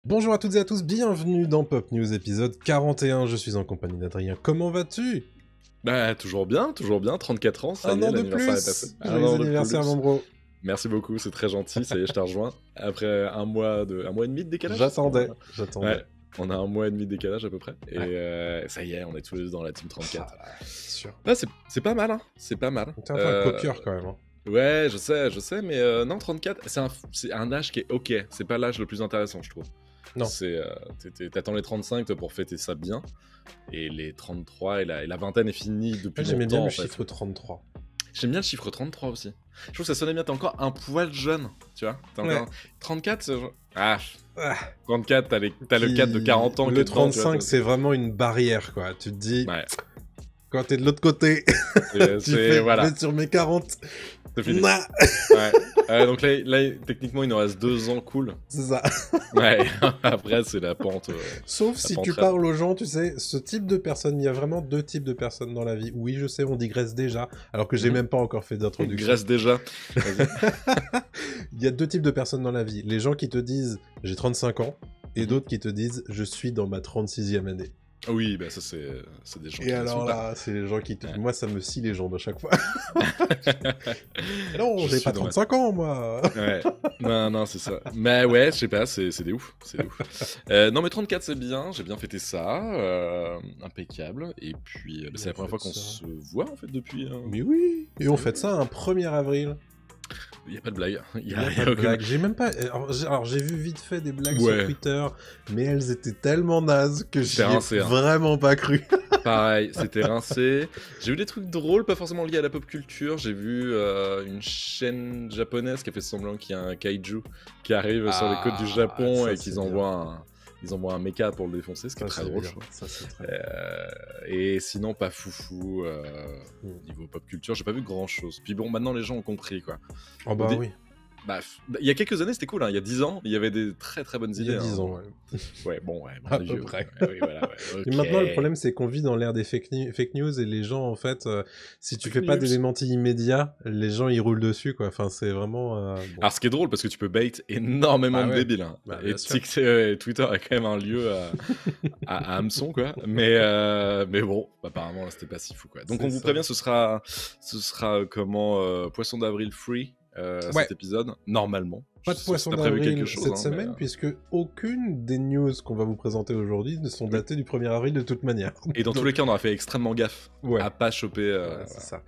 Bonjour à toutes et à tous, bienvenue dans Pop News épisode 41, je suis en compagnie d'Adrien, comment vas-tu? Bah, toujours bien, 34 ans, ça Un y est, an de l'anniversaire est passé. plus! Un Joyeux an de anniversaire plus. mon bro! Merci beaucoup, c'est très gentil, ça y est, je t'ai rejoint. Après un mois et demi de décalage. J'attendais. Ouais, on a un mois et demi de décalage à peu près. Et Ouais. ça y est, on est tous les deux dans la team 34. Ah, c'est sûr. Là, c'est pas mal, hein, c'est pas mal. T'es un peu un copieur quand même. Hein. Ouais, je sais, mais non, 34, c'est un âge qui est ok, c'est pas l'âge le plus intéressant, je trouve. Non. T'attends les 35 toi, pour fêter ça bien, et les 33 et la vingtaine est finie depuis J'aimais longtemps bien le en fait. chiffre 33. J'aime bien le chiffre 33 aussi. Je trouve que ça sonnait bien, t'es encore un poil jeune, tu vois. T'es encore... 34, c'est genre... Ah, 34, t'as le 4 de 40 ans. Le 35, c'est vraiment une barrière, quoi. Tu te dis, ouais. Quand t'es de l'autre côté, tu fais voilà. Sur mes 40. C'est fini. Nah. Ouais. Donc là, techniquement, il nous reste 2 ans cool. C'est ça. Ouais, après, c'est la pente. Sauf si tu parles aux gens, tu sais, ce type de personnes, il y a vraiment deux types de personnes dans la vie. Oui, je sais, on digresse déjà, alors que j'ai même pas encore fait d'introduction. Digresse déjà. Il y a deux types de personnes dans la vie. Les gens qui te disent « j'ai 35 ans » et d'autres qui te disent « je suis dans ma 36e année ». Oui, bah ça c'est des gens et alors là, c'est les gens qui te... Moi, ça me scie les jambes à chaque fois. Non, j'ai pas 35 ans, moi. Ouais. Non, c'est ça. Mais ouais, je sais pas, c'est des ouf. Non, mais 34, c'est bien. J'ai bien fêté ça. Impeccable. Et puis, c'est la première fois qu'on se voit, en fait, depuis... Mais oui. Et on fête ça un 1er avril. Il n'y a pas de blague. Il y a pas de blague. J'ai même pas... Alors, j'ai vu vite fait des blagues sur Twitter, mais elles étaient tellement nazes que j'y ai vraiment pas cru. Pareil, c'était rincé. J'ai vu des trucs drôles, pas forcément liés à la pop culture. J'ai vu une chaîne japonaise qui a fait semblant qu'il y a un kaiju qui arrive sur les côtes du Japon et qu'ils envoient un mecha pour le défoncer, ce qui est très drôle. Ça, c'est très et sinon, pas foufou. Niveau pop culture, j'ai pas vu grand chose. Puis bon, maintenant les gens ont compris, quoi. Oh bah oui. Bah, il y a quelques années, c'était cool. Hein. Il y a 10 ans, il y avait des très très bonnes idées. Il y a 10 ans, ouais. Ouais, bon, ouais. À peu près. Oui, voilà, ouais. Okay. Et maintenant, le problème, c'est qu'on vit dans l'ère des fake news et les gens, en fait, si tu fais pas des démentis immédiats, les gens, ils roulent dessus, quoi. Enfin, c'est vraiment... Bon. Alors, ce qui est drôle, parce que tu peux bait énormément de débiles. Hein. Bah, et Twitter est quand même un lieu à hameçon, quoi. Mais bon, apparemment, là, c'était pas si fou, quoi. Donc, on vous prévient, ce sera comment Poisson d'avril free. Cet épisode, normalement. Pas de poisson d'avril cette semaine, puisque aucune des news qu'on va vous présenter aujourd'hui ne sont datées du 1er avril de toute manière. Et dans tous les cas, on aura fait extrêmement gaffe à pas choper... c'est ça.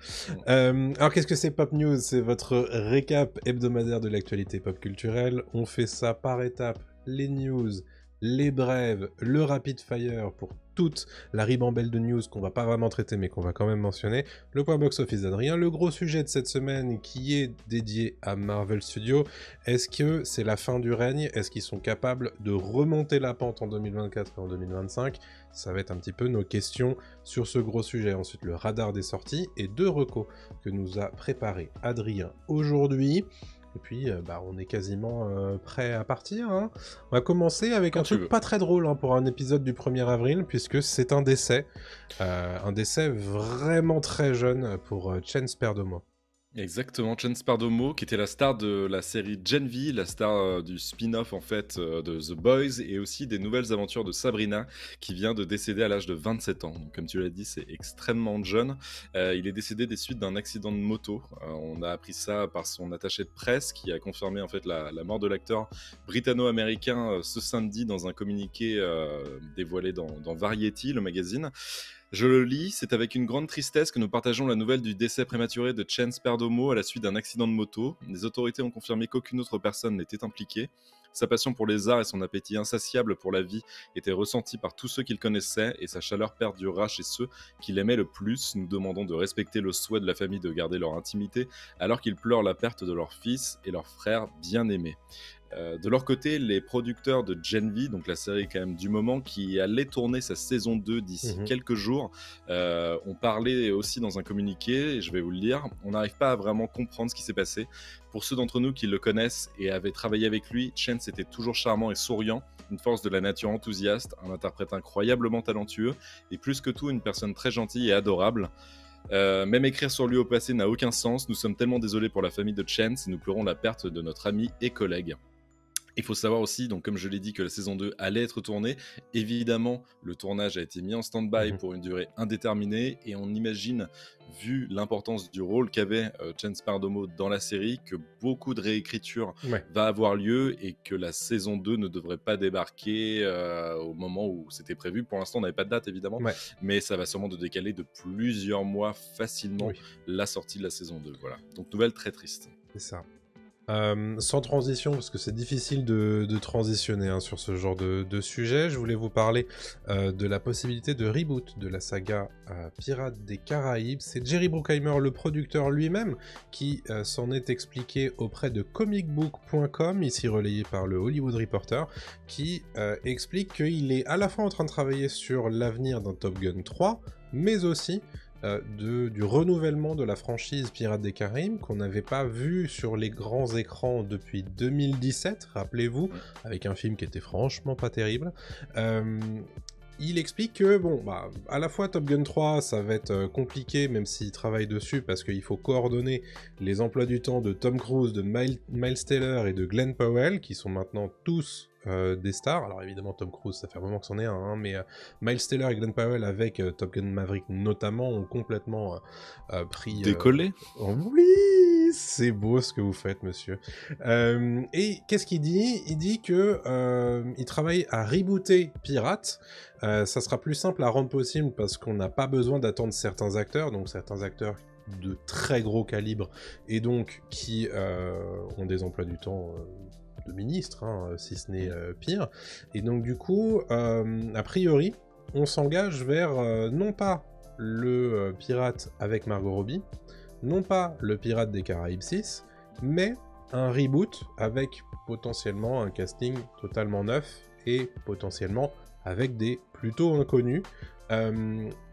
Alors, qu'est-ce que c'est Pop News? C'est votre récap hebdomadaire de l'actualité pop culturelle. On fait ça par étapes, les news, les brèves, le rapid fire pour toute la ribambelle de news qu'on va pas vraiment traiter mais qu'on va quand même mentionner, le point box-office d'Adrien, le gros sujet de cette semaine qui est dédié à Marvel Studios. Est-ce que c'est la fin du règne? Est-ce qu'ils sont capables de remonter la pente en 2024 et en 2025? Ça va être un petit peu nos questions sur ce gros sujet. Ensuite, le radar des sorties et 2 recos que nous a préparé Adrien aujourd'hui. Et puis, on est quasiment prêt à partir. Hein. On va commencer avec un truc pas très drôle pour un épisode du 1er avril, puisque c'est un décès. Un décès vraiment très jeune pour Chance Perdomo. Exactement, Chance Perdomo, qui était la star de la série Gen V, la star du spin-off en fait de The Boys, et aussi des nouvelles aventures de Sabrina, qui vient de décéder à l'âge de 27 ans. Donc, comme tu l'as dit, c'est extrêmement jeune. Il est décédé des suites d'un accident de moto. On a appris ça par son attaché de presse, qui a confirmé en fait la mort de l'acteur britanno-américain ce samedi dans un communiqué dévoilé dans Variety, le magazine. Je le lis, c'est avec une grande tristesse que nous partageons la nouvelle du décès prématuré de Chance Perdomo à la suite d'un accident de moto. Les autorités ont confirmé qu'aucune autre personne n'était impliquée. Sa passion pour les arts et son appétit insatiable pour la vie étaient ressentis par tous ceux qu'il connaissait et sa chaleur perdurera chez ceux qui l'aimaient le plus. Nous demandons de respecter le souhait de la famille de garder leur intimité alors qu'ils pleurent la perte de leur fils et leur frère bien-aimé. De leur côté, les producteurs de Gen V, donc la série quand même du moment, qui allait tourner sa saison 2 d'ici quelques jours, ont parlé aussi dans un communiqué, et je vais vous le lire. On n'arrive pas à vraiment comprendre ce qui s'est passé. Pour ceux d'entre nous qui le connaissent et avaient travaillé avec lui, Chance était toujours charmant et souriant, une force de la nature enthousiaste, un interprète incroyablement talentueux, et plus que tout une personne très gentille et adorable. Même écrire sur lui au passé n'a aucun sens. Nous sommes tellement désolés pour la famille de Chance et nous pleurons la perte de notre ami et collègue. Il faut savoir aussi, donc comme je l'ai dit, que la saison 2 allait être tournée. Évidemment, le tournage a été mis en stand-by pour une durée indéterminée et on imagine, vu l'importance du rôle qu'avait James Pardomo dans la série, que beaucoup de réécriture Ouais. va avoir lieu et que la saison 2 ne devrait pas débarquer au moment où c'était prévu. Pour l'instant, on n'avait pas de date évidemment, Ouais. mais ça va sûrement de décaler de plusieurs mois facilement Oui. la sortie de la saison 2. Voilà. Donc nouvelle très triste. C'est ça. Sans transition, parce que c'est difficile de transitionner hein, sur ce genre de sujet, je voulais vous parler de la possibilité de reboot de la saga Pirates des Caraïbes. C'est Jerry Bruckheimer, le producteur lui-même, qui s'en est expliqué auprès de comicbook.com, ici relayé par le Hollywood Reporter, qui explique qu'il est à la fois en train de travailler sur l'avenir d'un Top Gun 3, mais aussi du renouvellement de la franchise Pirates des Caraïbes qu'on n'avait pas vu sur les grands écrans depuis 2017, rappelez-vous, avec un film qui était franchement pas terrible. Il explique que, bon, bah, à la fois Top Gun 3, ça va être compliqué, même s'il travaille dessus, parce qu'il faut coordonner les emplois du temps de Tom Cruise, de Miles Teller et de Glenn Powell, qui sont maintenant tous des stars. Alors évidemment, Tom Cruise, ça fait un moment que c'en est un, hein, mais Miles Teller et Glenn Powell, avec Top Gun Maverick notamment, ont complètement pris... Décollé Oui, c'est beau ce que vous faites, monsieur. Et qu'est-ce qu'il dit? Il dit que il travaille à rebooter Pirates. Ça sera plus simple à rendre possible parce qu'on n'a pas besoin d'attendre certains acteurs, donc certains acteurs de très gros calibre, et donc qui ont des emplois du temps de ministre, hein, si ce n'est pire. Et donc du coup, a priori, on s'engage vers non pas le pirate avec Margot Robbie, non pas le Pirate des Caraïbes 6, mais un reboot avec potentiellement un casting totalement neuf et potentiellement avec des plutôt inconnus.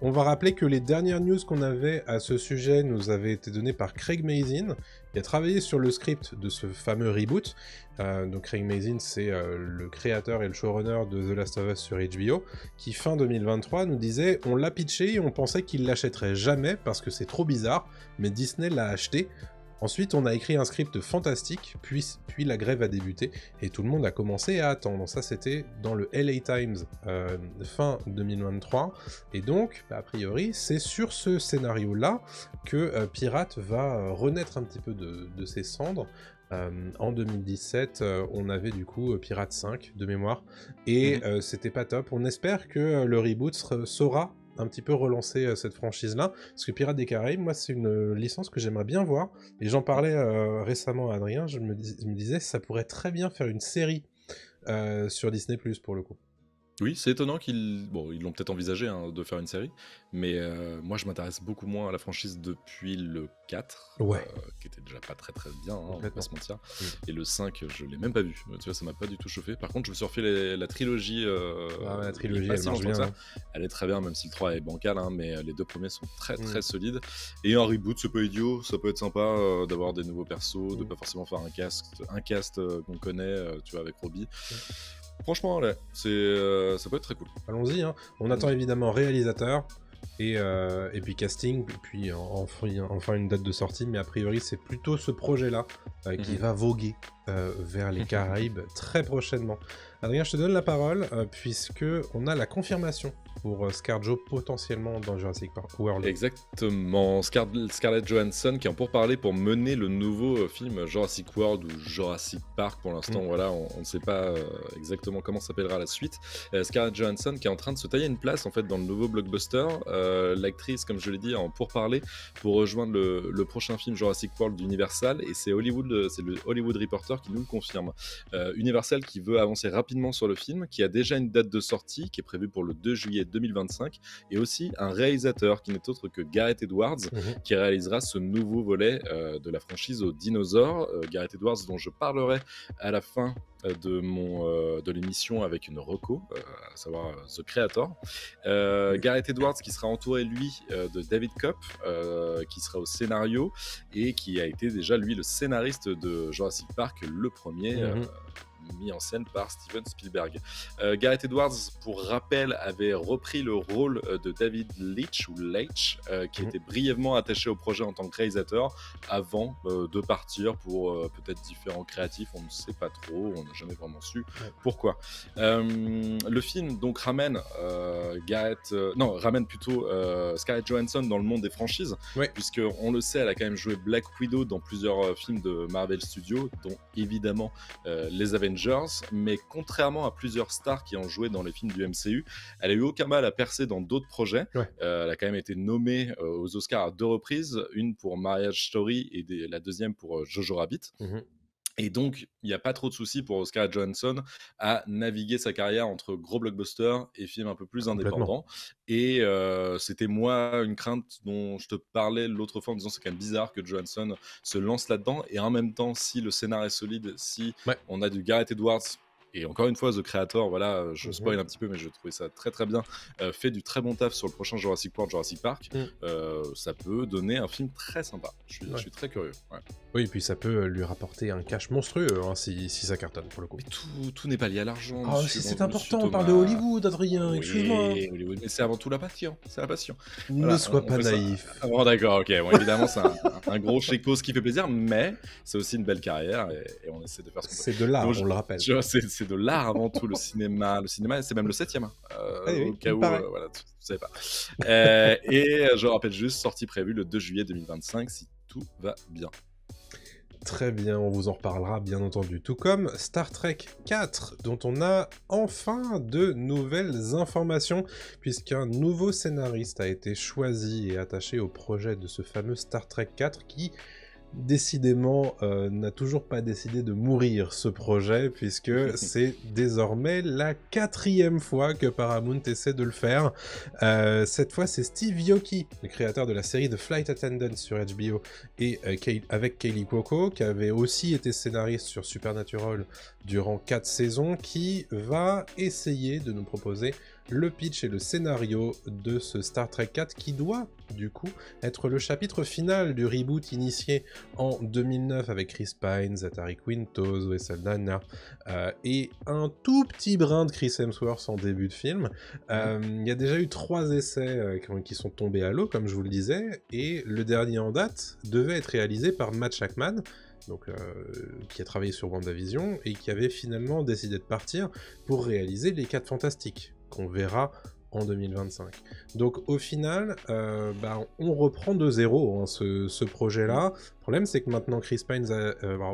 On va rappeler que les dernières news qu'on avait à ce sujet nous avaient été données par Craig Mazin, qui a travaillé sur le script de ce fameux reboot. Donc Craig Mazin, c'est le créateur et le showrunner de The Last of Us sur HBO, qui fin 2023 nous disait « On l'a pitché et on pensait qu'il l'achèterait jamais parce que c'est trop bizarre, mais Disney l'a acheté. » Ensuite, on a écrit un script fantastique, puis la grève a débuté, et tout le monde a commencé à attendre. Ça, c'était dans le LA Times fin 2023, et donc, a priori, c'est sur ce scénario-là que Pirate va renaître un petit peu de ses cendres. En 2017, on avait du coup Pirate 5 de mémoire, et c'était pas top. On espère que le reboot saura un petit peu relancer cette franchise-là, parce que Pirates des Caraïbes, moi, c'est une licence que j'aimerais bien voir, et j'en parlais récemment à Adrien, je me disais, ça pourrait très bien faire une série sur Disney+, pour le coup. Oui, c'est étonnant ils l'ont peut-être envisagé hein, de faire une série, mais moi je m'intéresse beaucoup moins à la franchise depuis le 4, qui était déjà pas très très bien, hein, on va pas se mentir, et le 5 je l'ai même pas vu, tu vois, ça m'a pas du tout chauffé. Par contre je me suis refait la trilogie, la trilogie elle marche bien, hein. Elle est très bien, même si le 3 est bancal, hein, mais les deux premiers sont très très solides, et un reboot c'est pas idiot, ça peut être sympa d'avoir des nouveaux persos, de pas forcément faire un cast qu'on connaît, tu vois, avec Robbie. Franchement, là, ça peut être très cool. Allons-y, hein. On attend évidemment réalisateur et puis casting, puis enfin une date de sortie, mais a priori c'est plutôt ce projet-là qui va voguer vers les Caraïbes très prochainement. Adrien, je te donne la parole, puisque on a la confirmation pour ScarJo potentiellement dans Jurassic World. Exactement, Scarlett Johansson qui est en pourparlers pour mener le nouveau film Jurassic World ou Jurassic Park pour l'instant. Voilà, on ne sait pas exactement comment s'appellera la suite. Scarlett Johansson qui est en train de se tailler une place en fait dans le nouveau blockbuster. L'actrice, comme je l'ai dit, en pourparlers pour rejoindre le prochain film Jurassic World d'Universal, et c'est le Hollywood Reporter qui nous le confirme. Universal qui veut avancer rapidement sur le film, qui a déjà une date de sortie qui est prévue pour le 2 juillet 2025, et aussi un réalisateur qui n'est autre que Gareth Edwards, qui réalisera ce nouveau volet de la franchise aux dinosaures. Gareth Edwards dont je parlerai à la fin de l'émission avec une reco, à savoir The Creator. Gareth Edwards qui sera entouré lui de David Kopp, qui sera au scénario et qui a été déjà lui le scénariste de Jurassic Park, le premier, mis en scène par Steven Spielberg. Gareth Edwards, pour rappel, avait repris le rôle de David Leitch, qui était brièvement attaché au projet en tant que réalisateur avant de partir pour peut-être différents créatifs, on ne sait pas trop, on n'a jamais vraiment su pourquoi. Le film donc ramène plutôt Scarlett Johansson dans le monde des franchises, puisque on le sait, elle a quand même joué Black Widow dans plusieurs films de Marvel Studios, dont évidemment les Avengers, mais contrairement à plusieurs stars qui ont joué dans les films du MCU, elle a eu aucun mal à percer dans d'autres projets. Elle a quand même été nommée aux Oscars à 2 reprises, une pour Marriage Story et la deuxième pour Jojo Rabbit. Et donc, il n'y a pas trop de soucis pour Scarlett Johansson à naviguer sa carrière entre gros blockbusters et films un peu plus indépendants. Et c'était moi une crainte dont je te parlais l'autre fois en disant c'est quand même bizarre que Johansson se lance là-dedans. Et en même temps, si le scénario est solide, si on a du Gareth Edwards, et encore une fois, The Creator, voilà, je spoil un petit peu, mais je trouvais ça très très bien, fait du très bon taf sur le prochain Jurassic World, Jurassic Park, ça peut donner un film très sympa. Je suis très curieux. Oui, et puis ça peut lui rapporter un cash monstrueux si ça cartonne pour le coup. Mais tout n'est pas lié à l'argent. Ah, si c'est important, on parle de Hollywood, Adrien, excuse-moi. Hollywood, mais c'est avant tout la passion, c'est la passion. Ne sois pas naïf. Bon, d'accord, ok, bon, évidemment c'est un gros chécos qui fait plaisir, mais c'est aussi une belle carrière et on essaie de faire ce qu'on peut. C'est de l'art, on le rappelle. C'est de l'art avant tout, le cinéma, c'est même le 7e, au cas où, voilà, tu savais pas. Et je rappelle juste, sortie prévue le 2 juillet 2025, si tout va bien. Très bien, on vous en reparlera bien entendu, tout comme Star Trek 4, dont on a enfin de nouvelles informations, puisqu'un nouveau scénariste a été choisi et attaché au projet de ce fameux Star Trek 4 qui, décidément, n'a toujours pas décidé de mourir ce projet, puisque c'est désormais la 4e fois que Paramount essaie de le faire. Cette fois, c'est Steve Yoki, le créateur de la série The Flight Attendant sur HBO, et avec Kaley Cuoco, qui avait aussi été scénariste sur Supernatural durant 4 saisons, qui va essayer de nous proposer le pitch et le scénario de ce Star Trek 4 qui doit, du coup, être le chapitre final du reboot initié en 2009 avec Chris Pine, Zachary Quinto, Zoe Saldana et un tout petit brin de Chris Hemsworth en début de film. Il y a déjà eu 3 essais qui sont tombés à l'eau, comme je vous le disais, et le dernier en date devait être réalisé par Matt Shakman, donc, qui a travaillé sur WandaVision et qui avait finalement décidé de partir pour réaliser Les 4 Fantastiques, qu'on verra en 2025. Donc au final, on reprend de zéro ce projet-là. Le problème, c'est que maintenant Chris Pine,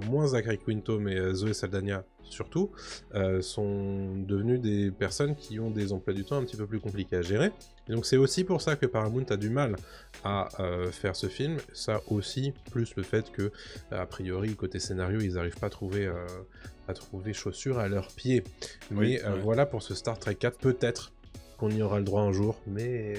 moins Zachary Quinto, mais Zoe Saldana surtout, sont devenus des personnes qui ont des emplois du temps un petit peu plus compliqués à gérer. Et donc c'est aussi pour ça que Paramount a du mal à faire ce film. Ça aussi, plus le fait que, a priori, côté scénario, ils n'arrivent pas à trouver chaussures à leurs pieds. Mais voilà pour ce Star Trek 4, peut-être qu'on y aura le droit un jour, mais...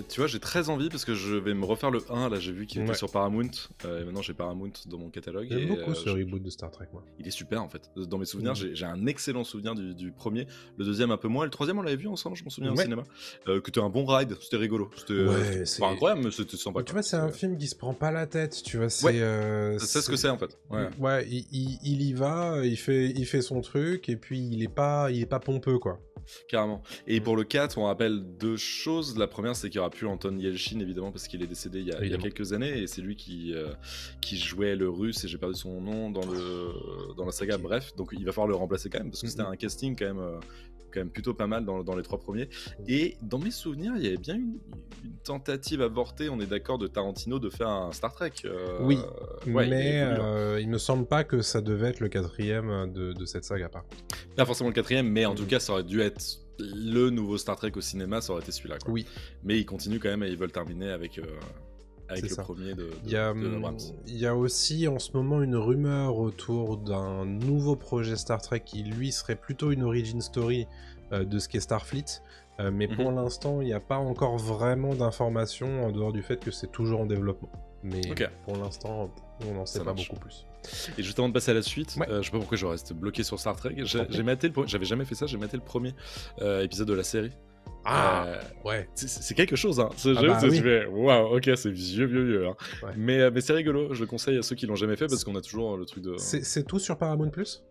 tu vois, j'ai très envie parce que je vais me refaire le 1, là j'ai vu qu'il était sur Paramount, et maintenant j'ai Paramount dans mon catalogue. J'aime beaucoup ce reboot de Star Trek, moi. Il est super en fait, dans mes souvenirs, j'ai un excellent souvenir du premier, le deuxième un peu moins, et le troisième on l'avait vu ensemble, je m'en souviens au cinéma, que c'était un bon ride, c'était rigolo, c'était pas incroyable, mais c'était sympa. Tu vois, c'est un film qui se prend pas la tête, tu vois, c'est... c'est ce que c'est en fait. Il y va, il fait son truc, et puis il est pas pompeux, quoi. Carrément. Et pour le 4, on rappelle 2 choses. La première, c'est qu'il n'y aura plus Anton Yelchin, évidemment, parce qu'il est décédé il y a quelques années, et c'est lui qui jouait le russe, et j'ai perdu son nom dans la saga. Bref, donc il va falloir le remplacer quand même, parce que c'était un casting quand même plutôt pas mal dans les 3 premiers. Et dans mes souvenirs, il y avait bien une tentative avortée, on est d'accord, de Tarantino de faire un Star Trek. Oui, mais il me semble pas que ça devait être le 4e de cette saga, par contre. Pas forcément le 4e, mais en tout cas, ça aurait dû être le nouveau Star Trek au cinéma, ça aurait été celui-là, quoi. Oui. Mais ils continuent quand même et ils veulent terminer avec le premier de Abrams. Il y a aussi en ce moment une rumeur autour d'un nouveau projet Star Trek qui lui serait plutôt une origin story de ce qu'est Starfleet, mais pour l'instant il n'y a pas encore vraiment d'informations en dehors du fait que c'est toujours en développement. Mais pour l'instant on n'en sait pas beaucoup plus. Et juste avant de passer à la suite, je sais pas pourquoi je reste bloqué sur Star Trek, j'avais jamais fait ça, j'ai maté le premier épisode de la série. C'est quelque chose, hein. Ce jeu, tu fais waouh, ok, c'est vieux, hein. Mais c'est rigolo, je le conseille à ceux qui l'ont jamais fait parce qu'on a toujours le truc de. C'est tout sur Paramount Plus ?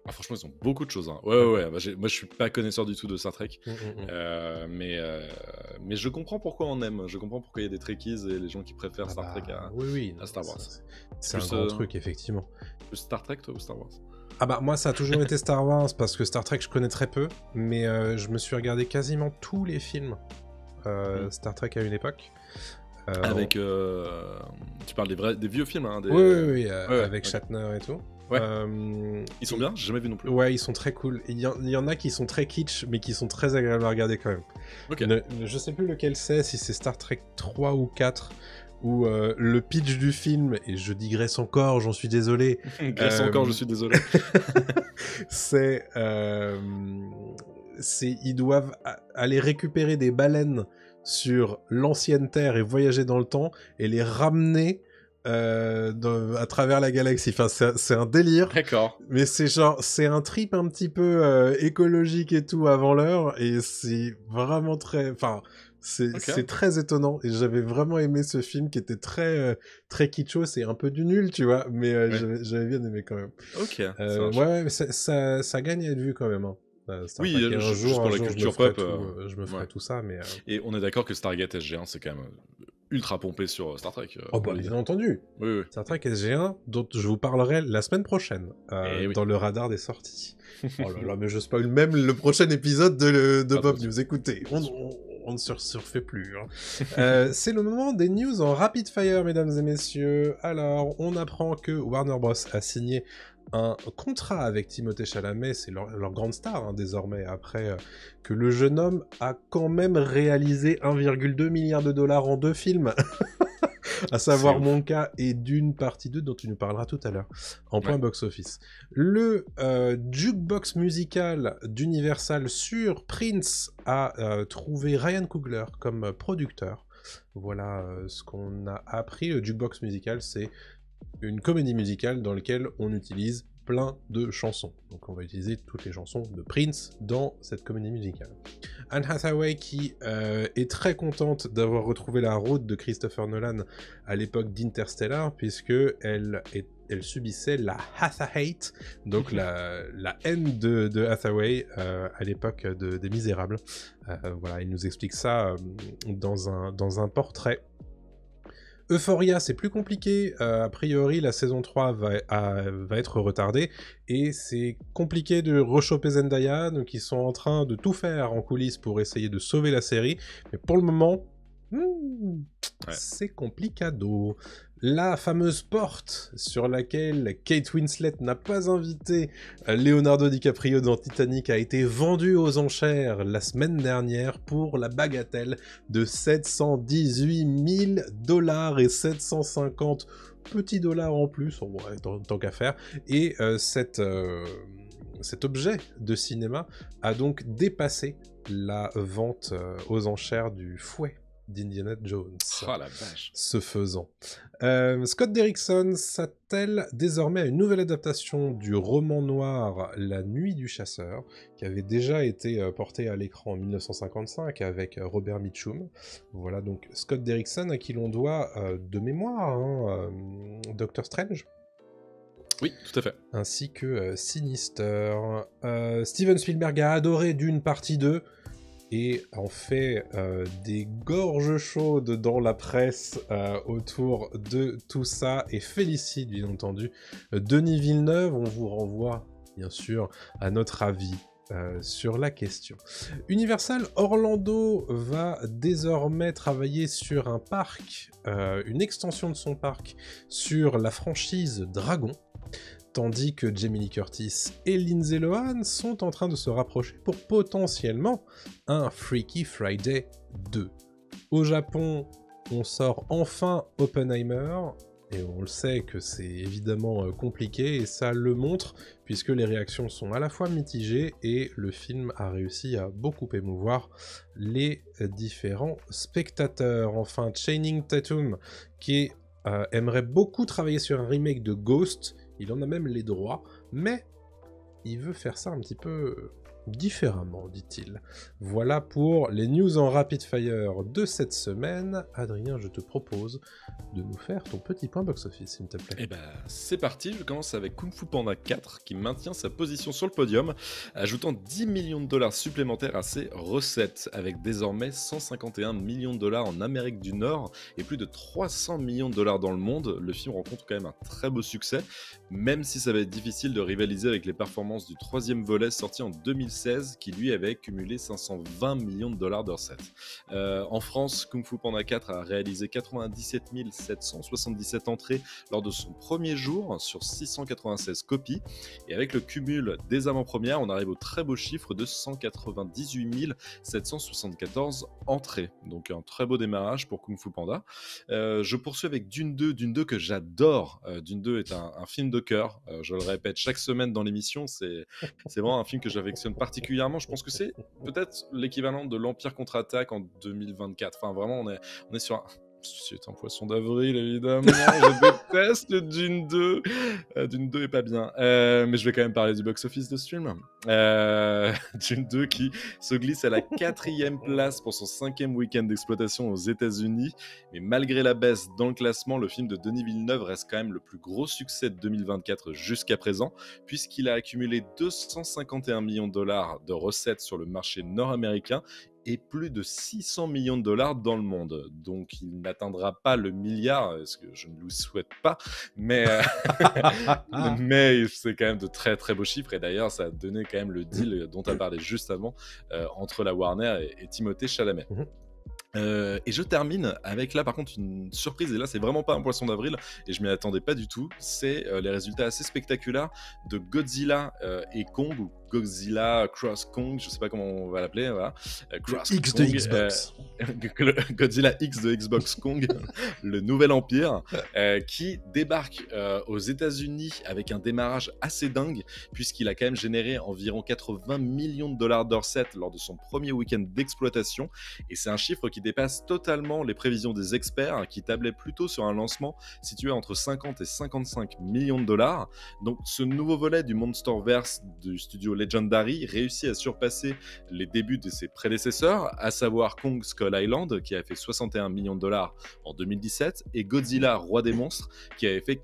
Ah, franchement, ils ont beaucoup de choses. Hein. Ouais. Bah, moi, je suis pas connaisseur du tout de Star Trek. Mais je comprends pourquoi on aime. Je comprends pourquoi il y a des Trekkies et les gens qui préfèrent Star Trek oui, à Star Wars. C'est un grand truc, effectivement. Plus Star Trek, toi, ou Star Wars? Ah bah moi ça a toujours été Star Wars parce que Star Trek je connais très peu, mais je me suis regardé quasiment tous les films Star Trek à une époque. Avec tu parles des vieux films, hein, Oui, avec Shatner et tout. Ouais. Ils sont bien, j'ai jamais vu non plus. Ouais, ils sont très cool. Il y en a qui sont très kitsch, mais qui sont très agréables à regarder quand même. Ok. Je sais plus lequel c'est, si c'est Star Trek 3 ou 4, où le pitch du film, et je digresse encore, j'en suis désolé. Je suis désolé. c'est ils doivent aller récupérer des baleines sur l'ancienne Terre et voyager dans le temps et les ramener à travers la galaxie. Enfin, c'est un délire. D'accord. Mais c'est un trip un petit peu écologique et tout avant l'heure, et c'est vraiment très... Enfin, c'est très étonnant, et j'avais vraiment aimé ce film qui était très kitschos, c'est un peu du nul, tu vois, mais j'avais bien aimé quand même. Ok. Mais ça gagne à être vu quand même. Hein. Oui, juste pour la culture pop, je me ferai tout ça, mais... Et on est d'accord que Stargate SG1, c'est quand même ultra pompé sur Star Trek. Oh bah bien entendu. Oui. Star Trek SG1, dont je vous parlerai la semaine prochaine, dans le radar des sorties. Oh là là, mais je spoil même le prochain épisode de Pop News. Écoutez, on ne se surfait plus. Hein. C'est le moment des news en rapid fire, mesdames et messieurs. Alors, on apprend que Warner Bros. A signé un contrat avec Timothée Chalamet, c'est leur grande star hein, désormais, après que le jeune homme a quand même réalisé 1,2 milliard de dollars en 2 films, à savoir Mon Cas et Dune partie 2 dont tu nous parleras tout à l'heure, en point box-office. Le jukebox musical d'Universal sur Prince a trouvé Ryan Coogler comme producteur. Voilà ce qu'on a appris. Le jukebox musical, c'est une comédie musicale dans laquelle on utilise plein de chansons. Donc on va utiliser toutes les chansons de Prince dans cette comédie musicale. Anne Hathaway qui est très contente d'avoir retrouvé la route de Christopher Nolan à l'époque d'Interstellar, puisque elle subissait la Hatha-hate, donc la haine de Hathaway à l'époque des Misérables. Voilà, il nous explique ça dans un portrait. Euphoria, c'est plus compliqué. A priori, la saison 3 va être retardée. Et c'est compliqué de rechoper Zendaya. Donc, ils sont en train de tout faire en coulisses pour essayer de sauver la série. Mais pour le moment, c'est complicado. La fameuse porte sur laquelle Kate Winslet n'a pas invité Leonardo DiCaprio dans Titanic a été vendue aux enchères la semaine dernière pour la bagatelle de 718 000 $ et 750 petits dollars en plus, tant qu'à faire. Et cet objet de cinéma a donc dépassé la vente aux enchères du fouet d'Indiana Jones. Oh la vache. Ce faisant. Scott Derrickson s'attelle désormais à une nouvelle adaptation du roman noir La Nuit du Chasseur, qui avait déjà été porté à l'écran en 1955 avec Robert Mitchum. Voilà donc Scott Derrickson à qui l'on doit de mémoire Doctor Strange. Oui, tout à fait. Ainsi que Sinister. Steven Spielberg a adoré Dune partie 2. Et en fait des gorges chaudes dans la presse autour de tout ça, et félicite bien entendu Denis Villeneuve. On vous renvoie bien sûr à notre avis sur la question. Universal Orlando va désormais travailler sur un parc, une extension de son parc sur la franchise Dragon, tandis que Jamie Lee Curtis et Lindsay Lohan sont en train de se rapprocher pour potentiellement un Freaky Friday 2. Au Japon, on sort enfin Oppenheimer, et on le sait que c'est évidemment compliqué, et ça le montre, puisque les réactions sont à la fois mitigées, et le film a réussi à beaucoup émouvoir les différents spectateurs. Enfin, Channing Tatum, qui aimerait beaucoup travailler sur un remake de Ghost. Il en a même les droits, mais il veut faire ça un petit peu différemment, dit-il. Voilà pour les news en rapid fire de cette semaine. Adrien, je te propose de nous faire ton petit point box-office, s'il te plaît. Eh ben, c'est parti, je commence avec Kung Fu Panda 4 qui maintient sa position sur le podium, ajoutant 10 millions de dollars supplémentaires à ses recettes, avec désormais 151 millions de dollars en Amérique du Nord et plus de 300 millions de dollars dans le monde. Le film rencontre quand même un très beau succès, même si ça va être difficile de rivaliser avec les performances du troisième volet sorti en 2016, qui lui avait cumulé 520 millions de dollars de recettes. En France, Kung Fu Panda 4 a réalisé 97 777 entrées lors de son premier jour sur 696 copies, et avec le cumul des avant-premières, on arrive au très beau chiffre de 198 774 entrées. Donc un très beau démarrage pour Kung Fu Panda. Je poursuis avec Dune 2 que j'adore. Dune 2 est un film de cœur, je le répète chaque semaine dans l'émission, c'est vraiment un film que j'affectionne particulièrement. Je pense que c'est peut-être l'équivalent de l'Empire contre-attaque en 2024. Enfin vraiment, on est sur un... C'est un poisson d'avril, évidemment. Je déteste Dune 2. Dune 2 est pas bien. Mais je vais quand même parler du box-office de ce film. Dune 2 qui se glisse à la 4e place pour son 5e week-end d'exploitation aux États-Unis. Mais malgré la baisse dans le classement, le film de Denis Villeneuve reste quand même le plus gros succès de 2024 jusqu'à présent, puisqu'il a accumulé 251 millions de dollars de recettes sur le marché nord-américain et plus de 600 millions de dollars dans le monde. Donc il n'atteindra pas le milliard, ce que je ne lui souhaite pas, mais, mais c'est quand même de très très beaux chiffres, et d'ailleurs ça a donné quand même le deal dont tu as parlé juste avant entre la Warner et Timothée Chalamet. Et je termine avec là par contre une surprise, et là c'est vraiment pas un poisson d'avril et je m'y attendais pas du tout, c'est les résultats assez spectaculaires de Godzilla et Kong, ou Godzilla Cross Kong, je sais pas comment on va l'appeler, voilà. Cross X Kong, de Xbox. Godzilla X de Xbox Kong, le nouvel empire, qui débarque aux États-Unis avec un démarrage assez dingue, puisqu'il a quand même généré environ 80 millions de dollars de recettes lors de son premier week-end d'exploitation, et c'est un chiffre qui dépasse totalement les prévisions des experts, qui tablaient plutôt sur un lancement situé entre 50 et 55 millions de dollars. Donc ce nouveau volet du Monsterverse du studio Legendary réussit à surpasser les débuts de ses prédécesseurs, à savoir Kong Skull Island qui a fait 61 millions de dollars en 2017 et Godzilla Roi des monstres qui avait fait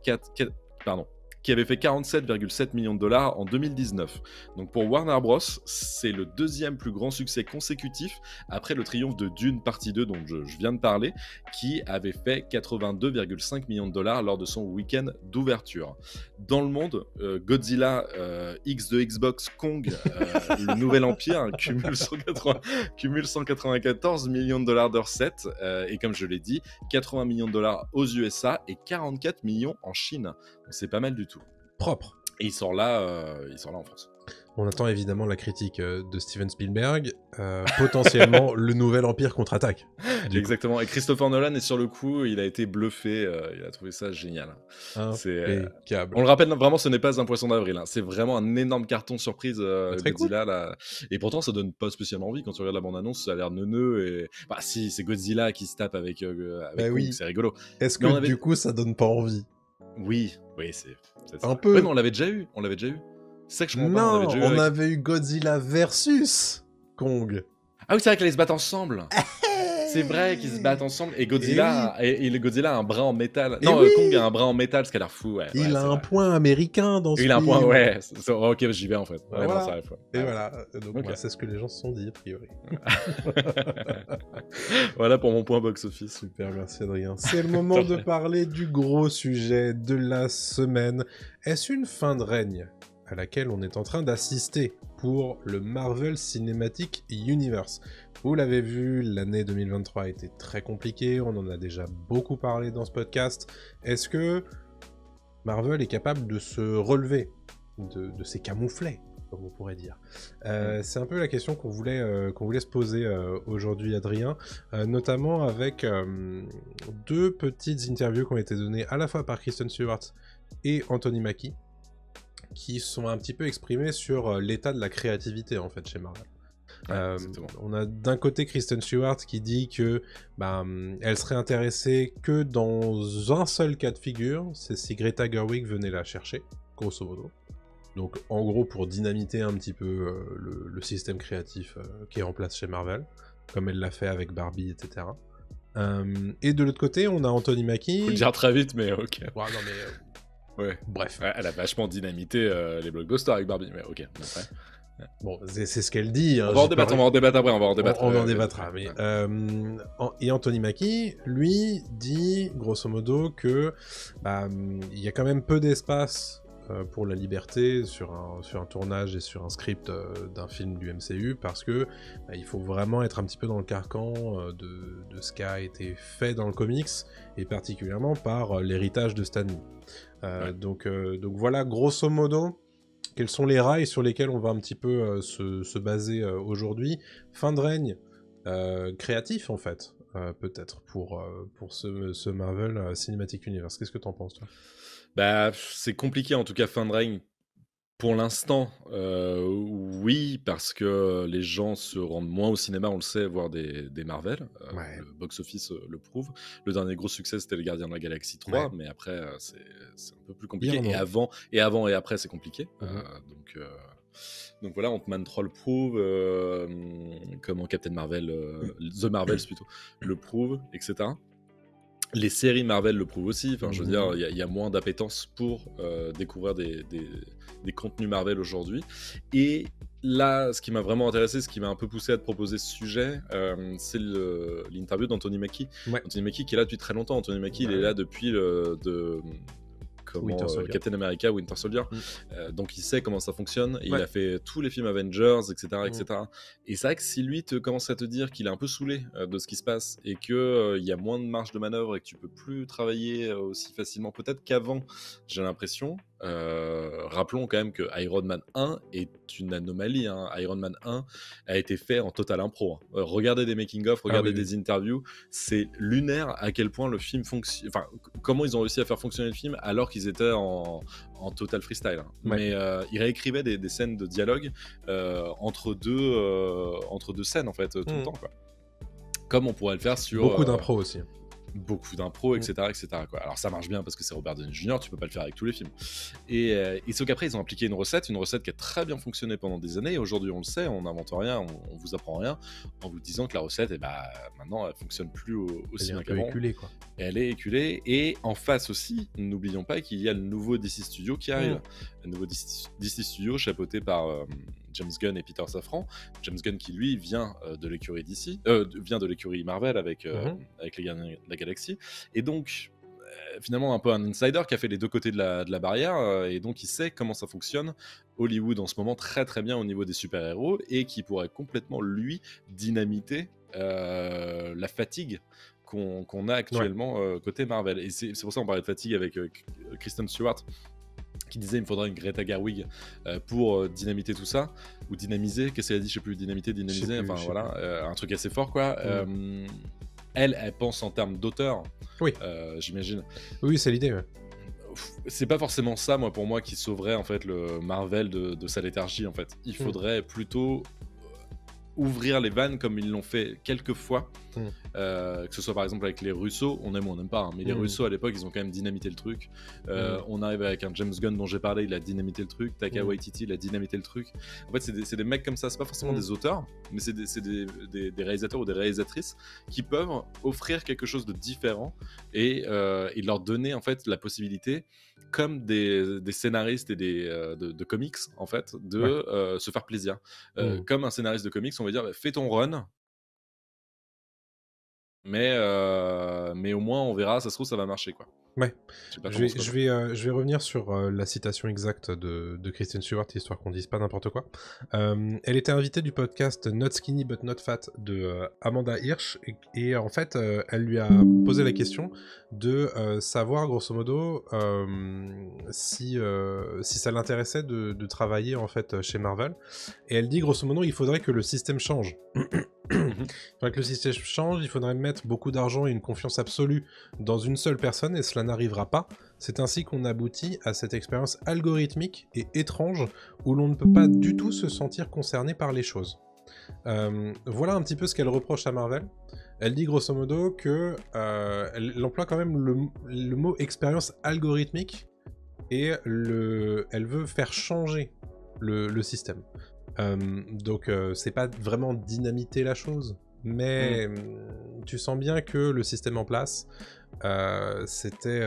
47,7 millions de dollars en 2019. Donc pour Warner Bros, c'est le deuxième plus grand succès consécutif après le triomphe de Dune partie 2 dont je viens de parler, qui avait fait 82,5 millions de dollars lors de son week-end d'ouverture. Dans le monde, Godzilla X de Xbox Kong, le nouvel empire, cumule 194 millions de dollars de recettes, et comme je l'ai dit, 80 millions de dollars aux USA et 44 millions en Chine. Donc c'est pas mal du tout. Propre. Et il sort là en France. On attend évidemment la critique de Steven Spielberg, potentiellement le nouvel Empire contre-attaque. Exactement, et Christopher Nolan est sur le coup, il a été bluffé, il a trouvé ça génial. Impeccable. On le rappelle, vraiment ce n'est pas un poisson d'avril, hein. C'est vraiment un énorme carton surprise très Godzilla. cool. Là. Et pourtant ça donne pas spécialement envie quand tu regardes la bande-annonce, ça a l'air neuneux, et... Bah si, c'est Godzilla qui se tape avec Kong, oui. C'est rigolo. Est-ce que du coup ça donne pas envie? Oui, c'est un peu. Ouais, mais on l'avait déjà eu. C'est ça que je comprends pas. On avait eu Godzilla versus Kong. Ah oui, c'est vrai qu'ils se battent ensemble. C'est vrai qu'ils se battent ensemble. Et Godzilla, et Godzilla a un bras en métal. Kong a un bras en métal, ce qui a l'air fou. Ouais, il a un point américain dans ce film. Il a un point, ouais. Ok, j'y vais en fait. Ouais, voilà. Non, ça arrive, et voilà. Donc c'est ce que les gens se sont dit, a priori. Voilà pour mon point box-office. Super, merci Adrien. C'est le moment de parler du gros sujet de la semaine. Est-ce une fin de règne à laquelle on est en train d'assister pour le Marvel Cinematic Universe? Vous l'avez vu, l'année 2023 a été très compliquée, on en a déjà beaucoup parlé dans ce podcast. Est-ce que Marvel est capable de se relever, de se camoufler, comme on pourrait dire? C'est un peu la question qu'on voulait se poser aujourd'hui, Adrien, notamment avec deux petites interviews qui ont été données à la fois par Kristen Stewart et Anthony Mackie, qui sont un petit peu exprimés sur l'état de la créativité en fait chez Marvel. On a d'un côté Kristen Stewart qui dit que elle serait intéressée que dans un seul cas de figure, c'est si Greta Gerwig venait la chercher, grosso modo. Donc en gros pour dynamiter un petit peu le système créatif qui est en place chez Marvel, comme elle l'a fait avec Barbie, etc. Et de l'autre côté, on a Anthony Mackie. Faut le dire très vite, mais ok. Ouais, non mais... Ouais. Bref. Ouais, elle a vachement dynamité les blockbusters avec Barbie, mais ok. Après. Bon, c'est ce qu'elle dit. Hein, on va en débattre après, on va en débattre. On en débattra. Mais, et Anthony Mackie, lui, dit grosso modo que il y a quand même peu d'espace pour la liberté sur un tournage et sur un script d'un film du MCU parce que il faut vraiment être un petit peu dans le carcan de ce qui a été fait dans le comics et particulièrement par l'héritage de Stan Lee. Donc voilà, grosso modo, quels sont les rails sur lesquels on va un petit peu se baser aujourd'hui. Fin de règne créatif en fait, peut-être pour ce Marvel Cinematic Universe. Qu'est-ce que t'en penses toi ? Bah, c'est compliqué en tout cas, fin de règne. Pour l'instant, oui, parce que les gens se rendent moins au cinéma, on le sait, voir des Marvel. Le box-office le prouve. Le dernier gros succès, c'était Les Gardiens de la Galaxie 3, mais après, c'est un peu plus compliqué. Et avant et après, c'est compliqué. Donc voilà, Ant-Man 3 le prouve, comment Captain Marvel, The Marvels plutôt, le prouve, etc. Les séries Marvel le prouvent aussi. Enfin, je veux dire, il y a moins d'appétence pour découvrir des contenus Marvel aujourd'hui. Et là, ce qui m'a vraiment intéressé, ce qui m'a un peu poussé à te proposer ce sujet, c'est l'interview d'Anthony Mackie. Anthony Mackie qui est là depuis très longtemps. Anthony Mackie, il est là depuis Captain America, Winter Soldier. Donc il sait comment ça fonctionne. Et il a fait tous les films Avengers, etc. etc. Et c'est vrai que si lui commence à te dire qu'il est un peu saoulé de ce qui se passe et qu'il y a moins de marge de manœuvre et que tu peux plus travailler aussi facilement, peut-être qu'avant, j'ai l'impression. Rappelons quand même que Iron Man 1 est une anomalie. Iron Man 1 a été fait en total impro. Regardez des making-of, regardez des interviews. C'est lunaire à quel point le film fonctionne. Enfin, comment ils ont réussi à faire fonctionner le film alors qu'ils étaient en total freestyle. Mais ils réécrivaient des scènes de dialogue entre deux scènes en fait, tout le temps, quoi. Comme on pourrait le faire sur... Beaucoup d'impro aussi. Beaucoup d'impro, etc., etc. quoi. Alors ça marche bien parce que c'est Robert Downey Jr., tu peux pas le faire avec tous les films. Et sauf qu'après ils ont appliqué une recette qui a très bien fonctionné pendant des années. Et aujourd'hui on le sait, on n'invente rien, on vous apprend rien, en vous disant que la recette, maintenant elle fonctionne plus aussi bien qu'avant. Elle est éculée. Et en face aussi, n'oublions pas qu'il y a le nouveau DC Studio qui arrive. Le nouveau DC Studio chapeauté par James Gunn et Peter Safran. James Gunn qui lui vient de l'écurie DC, vient de l'écurie Marvel avec les Gardiens de la Galaxie. Et donc finalement un peu un insider qui a fait les deux côtés de la barrière et donc il sait comment ça fonctionne Hollywood en ce moment très très bien au niveau des super-héros et qui pourrait complètement lui dynamiter la fatigue qu'on a actuellement côté Marvel. Et c'est pour ça qu'on parlait de fatigue avec Kristen Stewart qui disait il me faudrait une Greta Gerwig pour dynamiter tout ça, ou dynamiser, qu'est-ce qu'elle a dit, je sais plus, dynamiser, enfin voilà, un truc assez fort quoi. Elle pense en termes d'auteur, j'imagine. Oui, c'est l'idée, C'est pas forcément ça, pour moi, qui sauverait en fait le Marvel de sa léthargie en fait. Il faudrait plutôt ouvrir les vannes comme ils l'ont fait quelques fois, que ce soit par exemple avec les Russo, on aime ou on n'aime pas, mais les Russo à l'époque ils ont quand même dynamité le truc. On arrive avec un James Gunn dont j'ai parlé, il a dynamité le truc. Taika Waititi, il a dynamité le truc. En fait c'est des mecs comme ça, c'est pas forcément des auteurs, mais c'est des réalisateurs ou des réalisatrices qui peuvent offrir quelque chose de différent et leur donner en fait la possibilité, comme des scénaristes et de comics en fait, de se faire plaisir. Comme un scénariste de comics, on va dire fais ton run, mais au moins on verra, ça se trouve ça va marcher quoi. Je vais revenir sur la citation exacte de Kristen Stewart, histoire qu'on dise pas n'importe quoi. Elle était invitée du podcast Not Skinny But Not Fat de Amanda Hirsch, et en fait elle lui a posé la question de savoir grosso modo si ça l'intéressait de travailler en fait chez Marvel, et elle dit grosso modo il faudrait que le système change. Il faudrait que le système change, il faudrait mettre beaucoup d'argent et une confiance absolue dans une seule personne, et cela n'arrivera pas. C'est ainsi qu'on aboutit à cette expérience algorithmique et étrange où l'on ne peut pas du tout se sentir concerné par les choses. Voilà un petit peu ce qu'elle reproche à Marvel. Elle dit grosso modo que elle emploie quand même le mot expérience algorithmique et elle veut faire changer le système. Donc c'est pas vraiment dynamiter la chose, mais tu sens bien que le système en place, c'était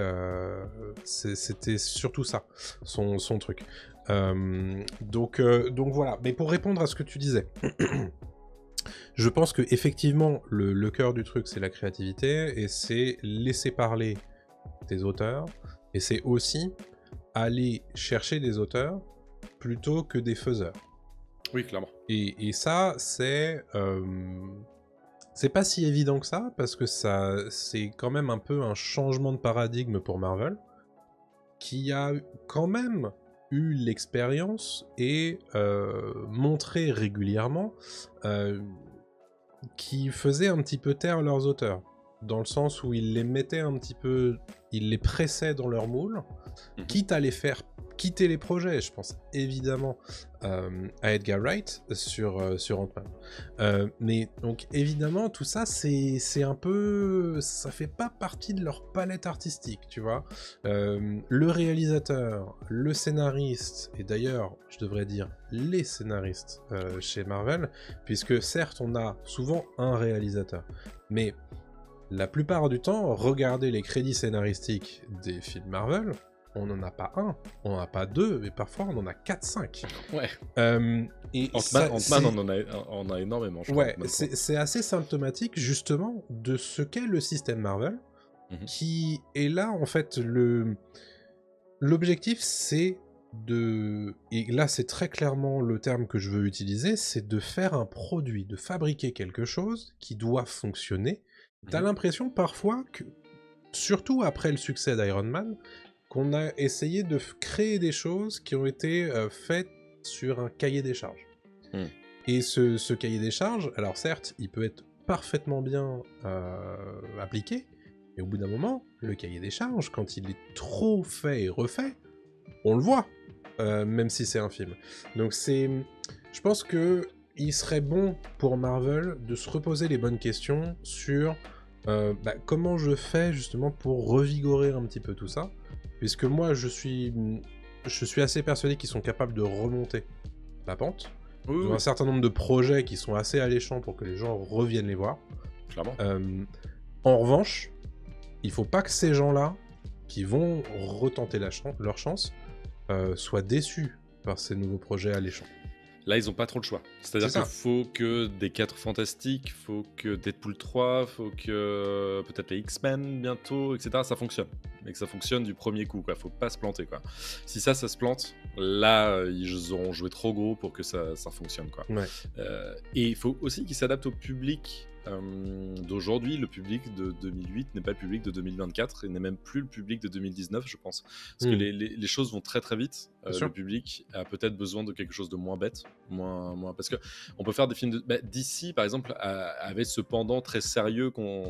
surtout ça, son truc. Donc voilà. Mais pour répondre à ce que tu disais, je pense que effectivement le cœur du truc c'est la créativité et c'est laisser parler des auteurs et c'est aussi aller chercher des auteurs plutôt que des faiseurs. Oui, clairement. Et ça, c'est pas si évident que ça, parce que c'est quand même un peu un changement de paradigme pour Marvel, qui a quand même eu l'expérience et montré régulièrement qui faisait un petit peu taire leurs auteurs, dans le sens où ils les mettaient un petit peu, ils les pressaient dans leur moule, quitte à les faire quitter les projets. Je pense évidemment à Edgar Wright sur Ant-Man. Mais donc évidemment tout ça c'est un peu, ça fait pas partie de leur palette artistique, tu vois. Le réalisateur, le scénariste, et d'ailleurs je devrais dire les scénaristes chez Marvel, puisque certes on a souvent un réalisateur, mais la plupart du temps, regardez les crédits scénaristiques des films Marvel, on n'en a pas un, on n'en a pas deux, mais parfois on en a 4-5. Ouais. Et Ant-Man on a énormément, je crois. Ouais, c'est assez symptomatique justement de ce qu'est le système Marvel, qui est là en fait l'objectif c'est de... Et là c'est très clairement le terme que je veux utiliser, c'est de faire un produit, de fabriquer quelque chose qui doit fonctionner. T'as l'impression parfois que, surtout après le succès d'Iron Man, qu'on a essayé de créer des choses qui ont été faites sur un cahier des charges. Et ce cahier des charges, alors certes, il peut être parfaitement bien appliqué, mais au bout d'un moment, le cahier des charges, quand il est trop fait et refait, on le voit, même si c'est un film. Donc je pense que il serait bon pour Marvel de se reposer les bonnes questions sur comment je fais justement pour revigorer un petit peu tout ça, puisque moi je suis assez persuadé qu'ils sont capables de remonter la pente. Ils ont un certain nombre de projets qui sont assez alléchants pour que les gens reviennent les voir. Clairement. En revanche, il faut pas que ces gens-là, qui vont retenter leur chance, soient déçus par ces nouveaux projets alléchants. Là, ils ont pas trop le choix. C'est-à-dire qu'il faut que des 4 Fantastiques, faut que Deadpool 3, faut que peut-être les X-Men bientôt, etc. Ça fonctionne. Mais que ça fonctionne du premier coup, quoi. Faut pas se planter, quoi. Si ça se plante, là, ils auront joué trop gros pour que ça fonctionne, quoi. Ouais. Et il faut aussi qu'ils s'adaptent au public d'aujourd'hui. Le public de 2008 n'est pas le public de 2024 et n'est même plus le public de 2019, je pense. Parce que les choses vont très très vite. Le public a peut-être besoin de quelque chose de moins bête, moins parce que on peut faire des films DC par exemple avait ce pendant très sérieux qu'on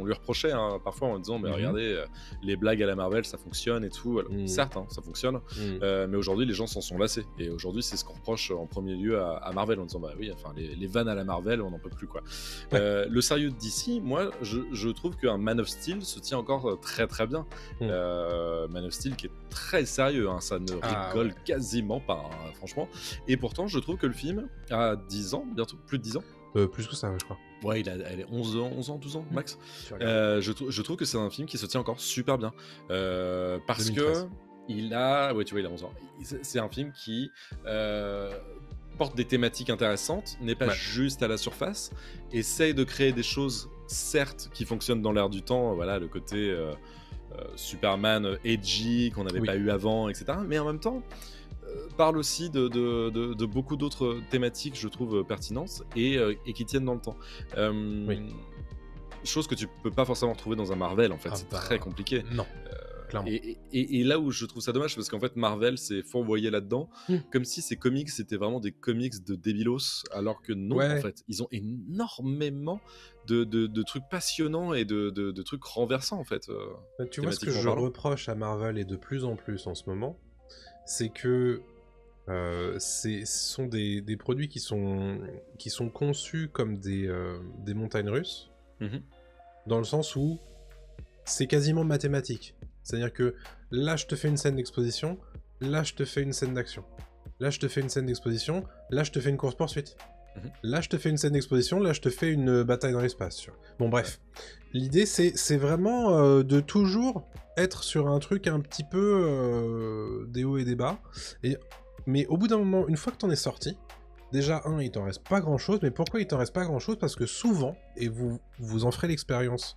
lui reprochait parfois en disant mais regardez les blagues à la Marvel ça fonctionne et tout. Alors, certes ça fonctionne, mais aujourd'hui les gens s'en sont lassés et aujourd'hui c'est ce qu'on reproche en premier lieu à Marvel en disant bah oui enfin les vannes à la Marvel on n'en peut plus quoi. Le sérieux de DC, moi je trouve qu'un Man of Steel se tient encore très très bien. Man of Steel qui est très sérieux, ça ne rigole quasiment pas, franchement. Et pourtant, je trouve que le film a 10 ans, bientôt plus de 10 ans. Plus que ça, je crois. Ouais, elle est 11 ans, 12 ans, max. Je trouve que c'est un film qui se tient encore super bien. Parce 2013. Il a 11 ans. C'est un film qui porte des thématiques intéressantes, n'est pas juste à la surface, essaye de créer des choses, certes, qui fonctionnent dans l'air du temps, voilà, le côté... Superman edgy qu'on n'avait pas eu avant, etc. Mais en même temps, parle aussi de beaucoup d'autres thématiques, je trouve, pertinentes et qui tiennent dans le temps. Chose que tu peux pas forcément retrouver dans un Marvel, en fait. C'est très compliqué. Non. Et là où je trouve ça dommage, parce qu'en fait Marvel s'est fourvoyé là-dedans, comme si ces comics c'était vraiment des comics de débilos, alors que non, en fait, ils ont énormément de trucs passionnants et de trucs renversants en fait. Tu vois ce que je reproche à Marvel et de plus en plus en ce moment, c'est que ce sont des produits qui sont conçus comme des montagnes russes, dans le sens où c'est quasiment mathématique. C'est-à-dire que là je te fais une scène d'exposition, là je te fais une scène d'action. Là je te fais une scène d'exposition, là je te fais une course-poursuite. Là je te fais une scène d'exposition, là je te fais une bataille dans l'espace. Bon bref, l'idée c'est vraiment de toujours être sur un truc un petit peu des hauts et des bas. Mais au bout d'un moment, une fois que t'en es sorti, déjà, il t'en reste pas grand-chose, mais pourquoi il t'en reste pas grand-chose? Parce que souvent, et vous en ferez l'expérience,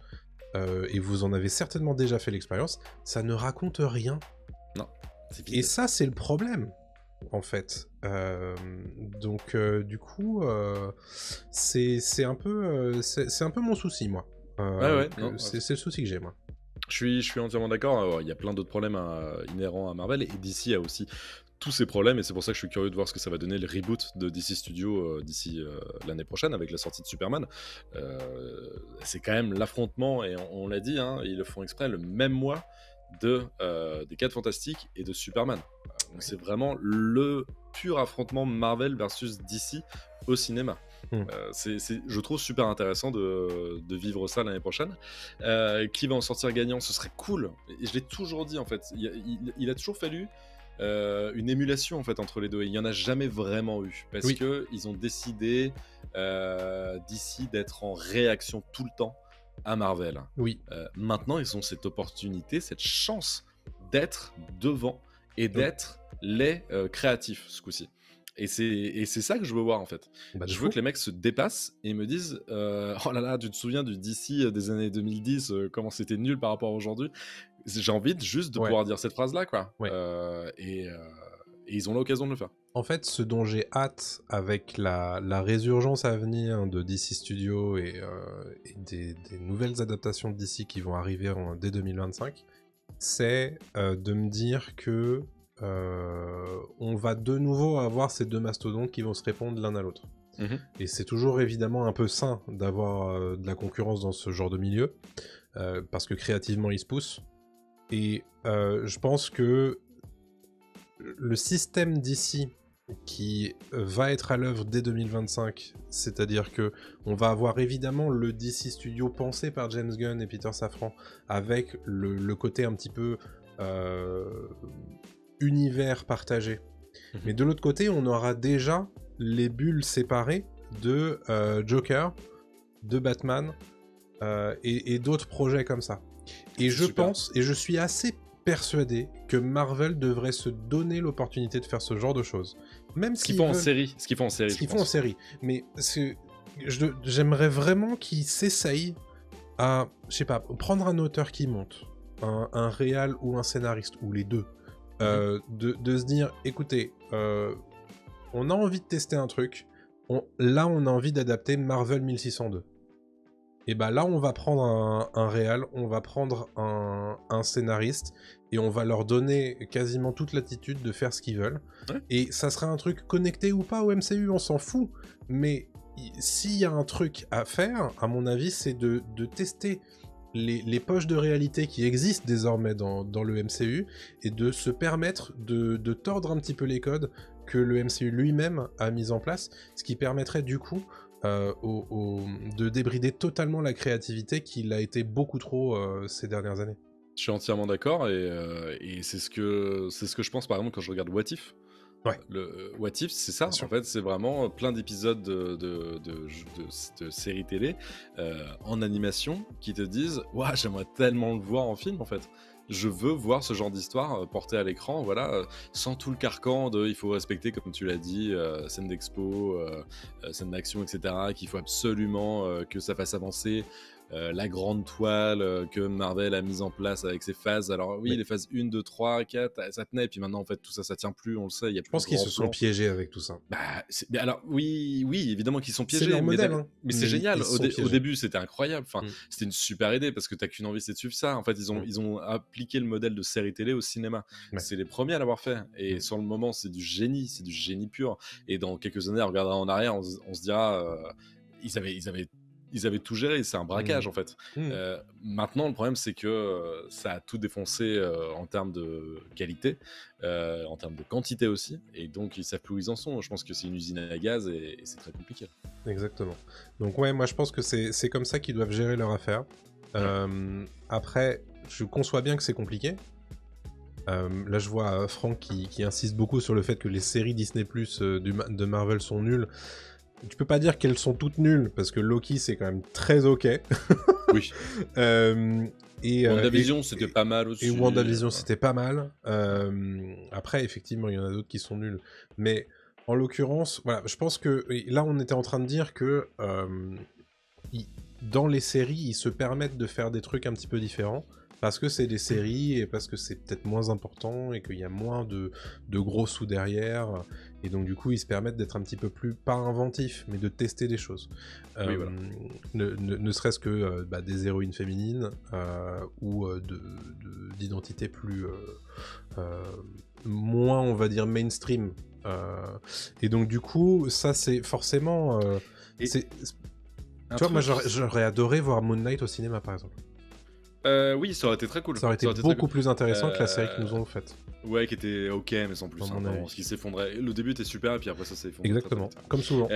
et vous en avez certainement déjà fait l'expérience, ça ne raconte rien. Non, c'est vide. Et ça, c'est le problème, en fait. Donc, du coup, c'est un peu mon souci, moi. C'est le souci que j'ai, moi. Je suis entièrement d'accord. Il y a plein d'autres problèmes inhérents à Marvel, et DC a aussi tous ces problèmes, et c'est pour ça que je suis curieux de voir ce que ça va donner le reboot de DC Studios d'ici l'année prochaine avec la sortie de Superman. C'est quand même l'affrontement, et on l'a dit, hein, ils le font exprès, le même mois des 4 Fantastiques et de Superman. Donc c'est vraiment le pur affrontement Marvel versus DC au cinéma. Je trouve super intéressant de vivre ça l'année prochaine. Qui va en sortir gagnant? Ce serait cool. Et je l'ai toujours dit, en fait. Il a toujours fallu une émulation, en fait, entre les deux. Et il n'y en a jamais vraiment eu. Parce qu'ils ont décidé d'ici d'être en réaction tout le temps à Marvel. Oui. Maintenant, ils ont cette opportunité, cette chance d'être devant et d'être les créatifs ce coup-ci. Et c'est ça que je veux voir, en fait. Je veux que les mecs se dépassent et me disent oh là là, tu te souviens du DC des années 2010, comment c'était nul par rapport à aujourd'hui. J'ai envie juste de pouvoir dire cette phrase-là, quoi. Et ils ont l'occasion de le faire. En fait, ce dont j'ai hâte avec la résurgence à venir de DC Studios et des nouvelles adaptations de DC qui vont arriver dès 2025, c'est de me dire que on va de nouveau avoir ces deux mastodontes qui vont se répondre l'un à l'autre. Et c'est toujours évidemment un peu sain d'avoir de la concurrence dans ce genre de milieu, parce que créativement ils se poussent. Et je pense que le système d'ici qui va être à l'œuvre dès 2025, c'est-à-dire que on va avoir évidemment le DC Studio pensé par James Gunn et Peter Safran, avec le côté un petit peu univers partagé. Mais de l'autre côté, on aura déjà les bulles séparées de Joker, de Batman et d'autres projets comme ça. Et je pense, et je suis assez persuadé que Marvel devrait se donner l'opportunité de faire ce genre de choses. Même ce qu'ils font en série. Mais j'aimerais vraiment qu'ils s'essayent à, je sais pas, prendre un auteur qui monte, un réal ou un scénariste, ou les deux, de se dire, écoutez, on a envie de tester un truc, là on a envie d'adapter Marvel 1602. Et bah là on va prendre un réal, on va prendre un scénariste, et on va leur donner quasiment toute latitude de faire ce qu'ils veulent. Et ça sera un truc connecté ou pas au MCU, on s'en fout. Mais s'il y a un truc à faire, à mon avis, c'est de tester les poches de réalité qui existent désormais dans le MCU, et de se permettre de tordre un petit peu les codes que le MCU lui-même a mis en place, ce qui permettrait du coup de débrider totalement la créativité qu'il a été beaucoup trop ces dernières années. Je suis entièrement d'accord, et c'est ce que je pense par exemple quand je regarde What If. Le What If, c'est ça, en fait, c'est vraiment plein d'épisodes de séries télé en animation qui te disent ouah, j'aimerais tellement le voir en film, en fait. Je veux voir ce genre d'histoire portée à l'écran, voilà, sans tout le carcan de il faut respecter, comme tu l'as dit, scène d'expo, scène d'action, etc., qu'il faut absolument que ça fasse avancer la grande toile que Marvel a mise en place avec ses phases. Alors oui, les phases 1, 2, 3, 4, ça tenait, et puis maintenant en fait tout ça, ça tient plus, on le sait. Je pense qu'ils se sont piégés avec tout ça. Alors oui, évidemment qu'ils sont piégés. C'est leur modèle, mais c'est génial. Au début c'était incroyable, enfin, c'était une super idée parce que t'as qu'une envie, c'est de suivre ça. En fait ils ont appliqué le modèle de série télé au cinéma. C'est les premiers à l'avoir fait, et sur le moment c'est du génie pur. Et dans quelques années, on regardera en arrière, on se dira ils avaient tout géré, c'est un braquage en fait. Maintenant, le problème, c'est que ça a tout défoncé en termes de qualité, en termes de quantité aussi, et donc ils savent plus où ils en sont. Je pense que c'est une usine à gaz, et c'est très compliqué. Exactement. Donc ouais, moi je pense que c'est comme ça qu'ils doivent gérer leur affaire. Après, je conçois bien que c'est compliqué, Là, je vois Franck qui insiste beaucoup sur le fait que les séries Disney Plus de Marvel sont nulles. Tu peux pas dire qu'elles sont toutes nulles, parce que Loki, c'est quand même très ok. Oui. WandaVision, c'était pas mal aussi. Et WandaVision, c'était pas mal. Après, effectivement, il y en a d'autres qui sont nuls. Mais en l'occurrence, voilà, je pense que là, on était en train de dire que dans les séries, ils se permettent de faire des trucs un petit peu différents. Parce que c'est des séries et parce que c'est peut-être moins important et qu'il y a moins de gros sous derrière. Et donc, du coup, ils se permettent d'être un petit peu plus, pas inventifs, mais de tester des choses. Oui, voilà. Ne serait-ce que des héroïnes féminines ou d'identités plus moins, on va dire, mainstream. Et donc, du coup, ça, c'est forcément... tu vois, moi, j'aurais adoré voir Moon Knight au cinéma, par exemple. Oui, ça aurait été très cool. Ça aurait été beaucoup plus intéressant que la série que nous ont faite. Ouais, qui était ok, mais sans plus. Ce qui s'effondrait. Le début était super, et puis après ça s'est effondré. Exactement, très, comme souvent.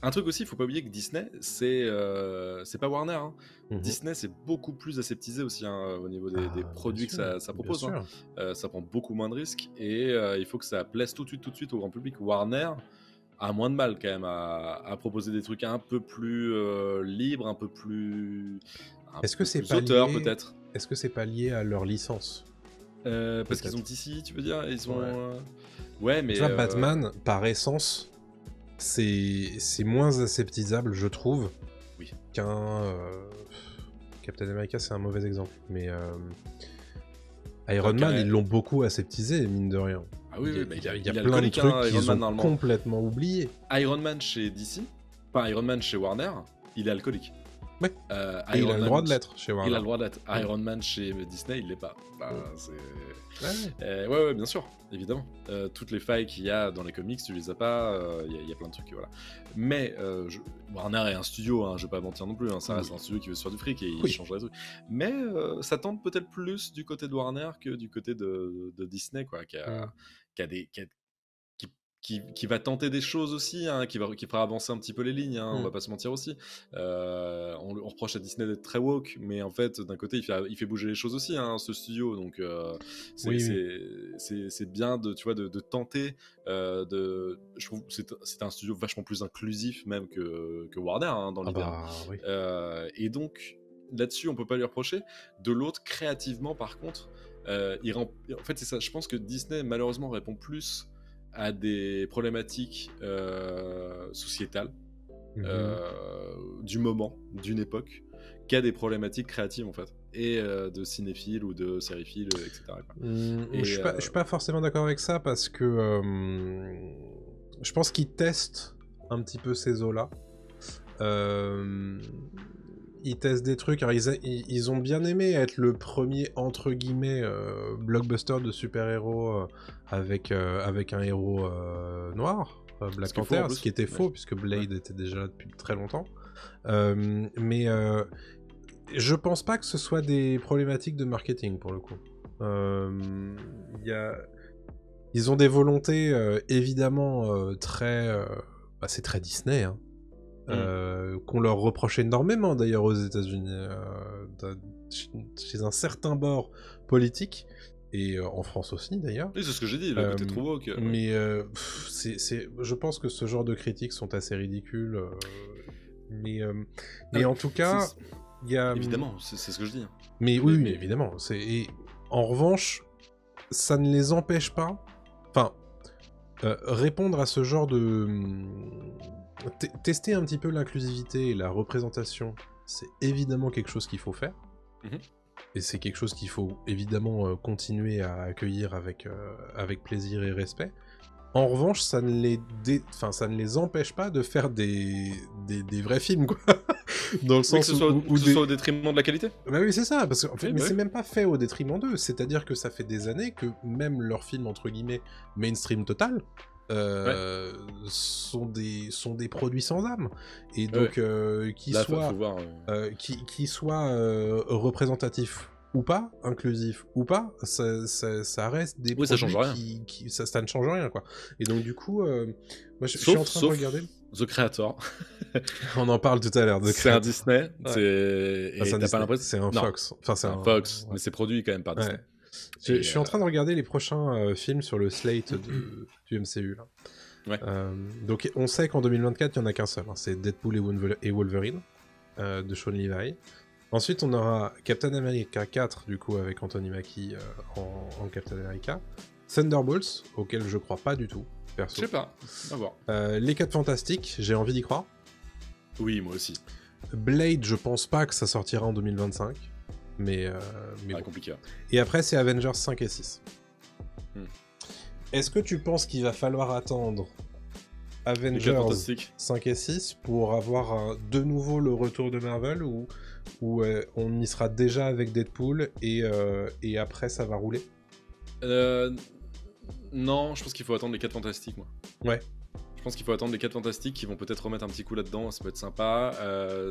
Un truc aussi, il faut pas oublier que Disney, c'est pas Warner. Hein. Disney, c'est beaucoup plus aseptisé aussi au niveau des produits que ça propose. Hein. Ça prend beaucoup moins de risques, et il faut que ça plaise tout de suite au grand public. Warner a moins de mal quand même à proposer des trucs un peu plus libres, un peu plus... Est-ce que c'est pas auteur, lié... peut-être. Est-ce que c'est pas lié à leur licence? Parce qu'ils ont DC, tu veux dire? Ils ont... Ouais, mais... Tu vois, Batman, par essence, c'est moins aseptisable, je trouve, qu'un... Captain America, c'est un mauvais exemple, mais... Iron Man, ils l'ont beaucoup aseptisé, mine de rien. Ah oui, il y a plein de trucs qu'ils ont complètement oubliés. Iron Man chez DC, pas Iron Man chez Warner, il est alcoolique. Ouais. Et il a le droit de l'être chez Warner. Il a le droit d'être. Iron Man chez Disney, il l'est pas. Ouais, bien sûr, évidemment. Toutes les failles qu'il y a dans les comics, tu les as pas. Il y a plein de trucs, voilà. Mais Warner est un studio, hein, je vais pas mentir non plus. Hein, ça reste un studio qui veut se faire du fric et il change les trucs. Mais ça tente peut-être plus du côté de Warner que du côté de Disney, quoi, qui va tenter des choses aussi, hein, qui fera avancer un petit peu les lignes, hein, on va pas se mentir aussi. On reproche à Disney d'être très woke, mais en fait, d'un côté, il fait bouger les choses aussi, hein, ce studio, donc c'est bien de tenter. Je trouve que c'est un studio vachement plus inclusif même que Warner, hein, dans l'idée. Et donc, là-dessus, on peut pas lui reprocher. De l'autre, créativement, par contre, en fait, c'est ça. Je pense que Disney, malheureusement, répond plus à des problématiques sociétales du moment, d'une époque, qu'à des problématiques créatives en fait, et de cinéphiles ou de sériphiles, etc. Je suis pas forcément d'accord avec ça parce que je pense qu'ils testent un petit peu ces eaux-là. Ils testent des trucs. Alors ils ont bien aimé être le premier entre guillemets blockbuster de super-héros avec un héros noir, Black Panther, ce qui était faux puisque Blade était déjà là depuis très longtemps. Mais je pense pas que ce soit des problématiques de marketing pour le coup. Ils ont des volontés évidemment très... c'est très Disney, hein. Qu'on leur reproche énormément d'ailleurs aux États-Unis, chez un certain bord politique, et en France aussi d'ailleurs. Oui, c'est ce que j'ai dit, le côté trop woke. Mais je pense que ce genre de critiques sont assez ridicules. Mais en tout cas, il y a... Évidemment, c'est ce que je dis. Mais oui, évidemment. Et en revanche, ça ne les empêche pas... Enfin, répondre à ce genre de... Tester un petit peu l'inclusivité et la représentation, c'est évidemment quelque chose qu'il faut faire. Et c'est quelque chose qu'il faut évidemment continuer à accueillir avec plaisir et respect. En revanche, ça ne les empêche pas de faire des vrais films, quoi. Dans le sens que ce soit au détriment de la qualité. Bah oui, c'est ça, parce que mais c'est même pas fait au détriment d'eux. C'est-à-dire que ça fait des années que même leurs films, entre guillemets, mainstream total, sont des produits sans âme, et donc qu'ils soient représentatifs ou pas, inclusifs ou pas, ça reste des produits ça change rien. Ça ne change rien, quoi. Et donc du coup, moi je suis en train de regarder The Creator. On en parle tout à l'heure. C'est un Disney. Et t'as pas l'impression. C'est un Fox. Enfin, c'est un Fox, mais c'est produit quand même par Disney. Je suis en train de regarder les prochains films sur le slate du MCU. Là. Ouais. Donc on sait qu'en 2024, il n'y en a qu'un seul. Hein, c'est Deadpool et Wolverine de Sean Levi. Ensuite, on aura Captain America 4, du coup, avec Anthony Mackie en Captain America. Thunderbolts, auquel je crois pas du tout, perso. Je sais pas, on va voir. Les 4 Fantastiques, j'ai envie d'y croire. Oui, moi aussi. Blade, je pense pas que ça sortira en 2025. Mais bon. Compliqué. Hein. Et après, c'est Avengers 5 et 6. Hmm. Est-ce que tu penses qu'il va falloir attendre Avengers 5 et 6 pour avoir de nouveau le retour de Marvel ou on y sera déjà avec Deadpool et après ça va rouler? Non, je pense qu'il faut attendre les 4 Fantastiques, moi. Ouais. Je pense qu'il faut attendre les 4 Fantastiques qui vont peut-être remettre un petit coup là-dedans, ça peut être sympa.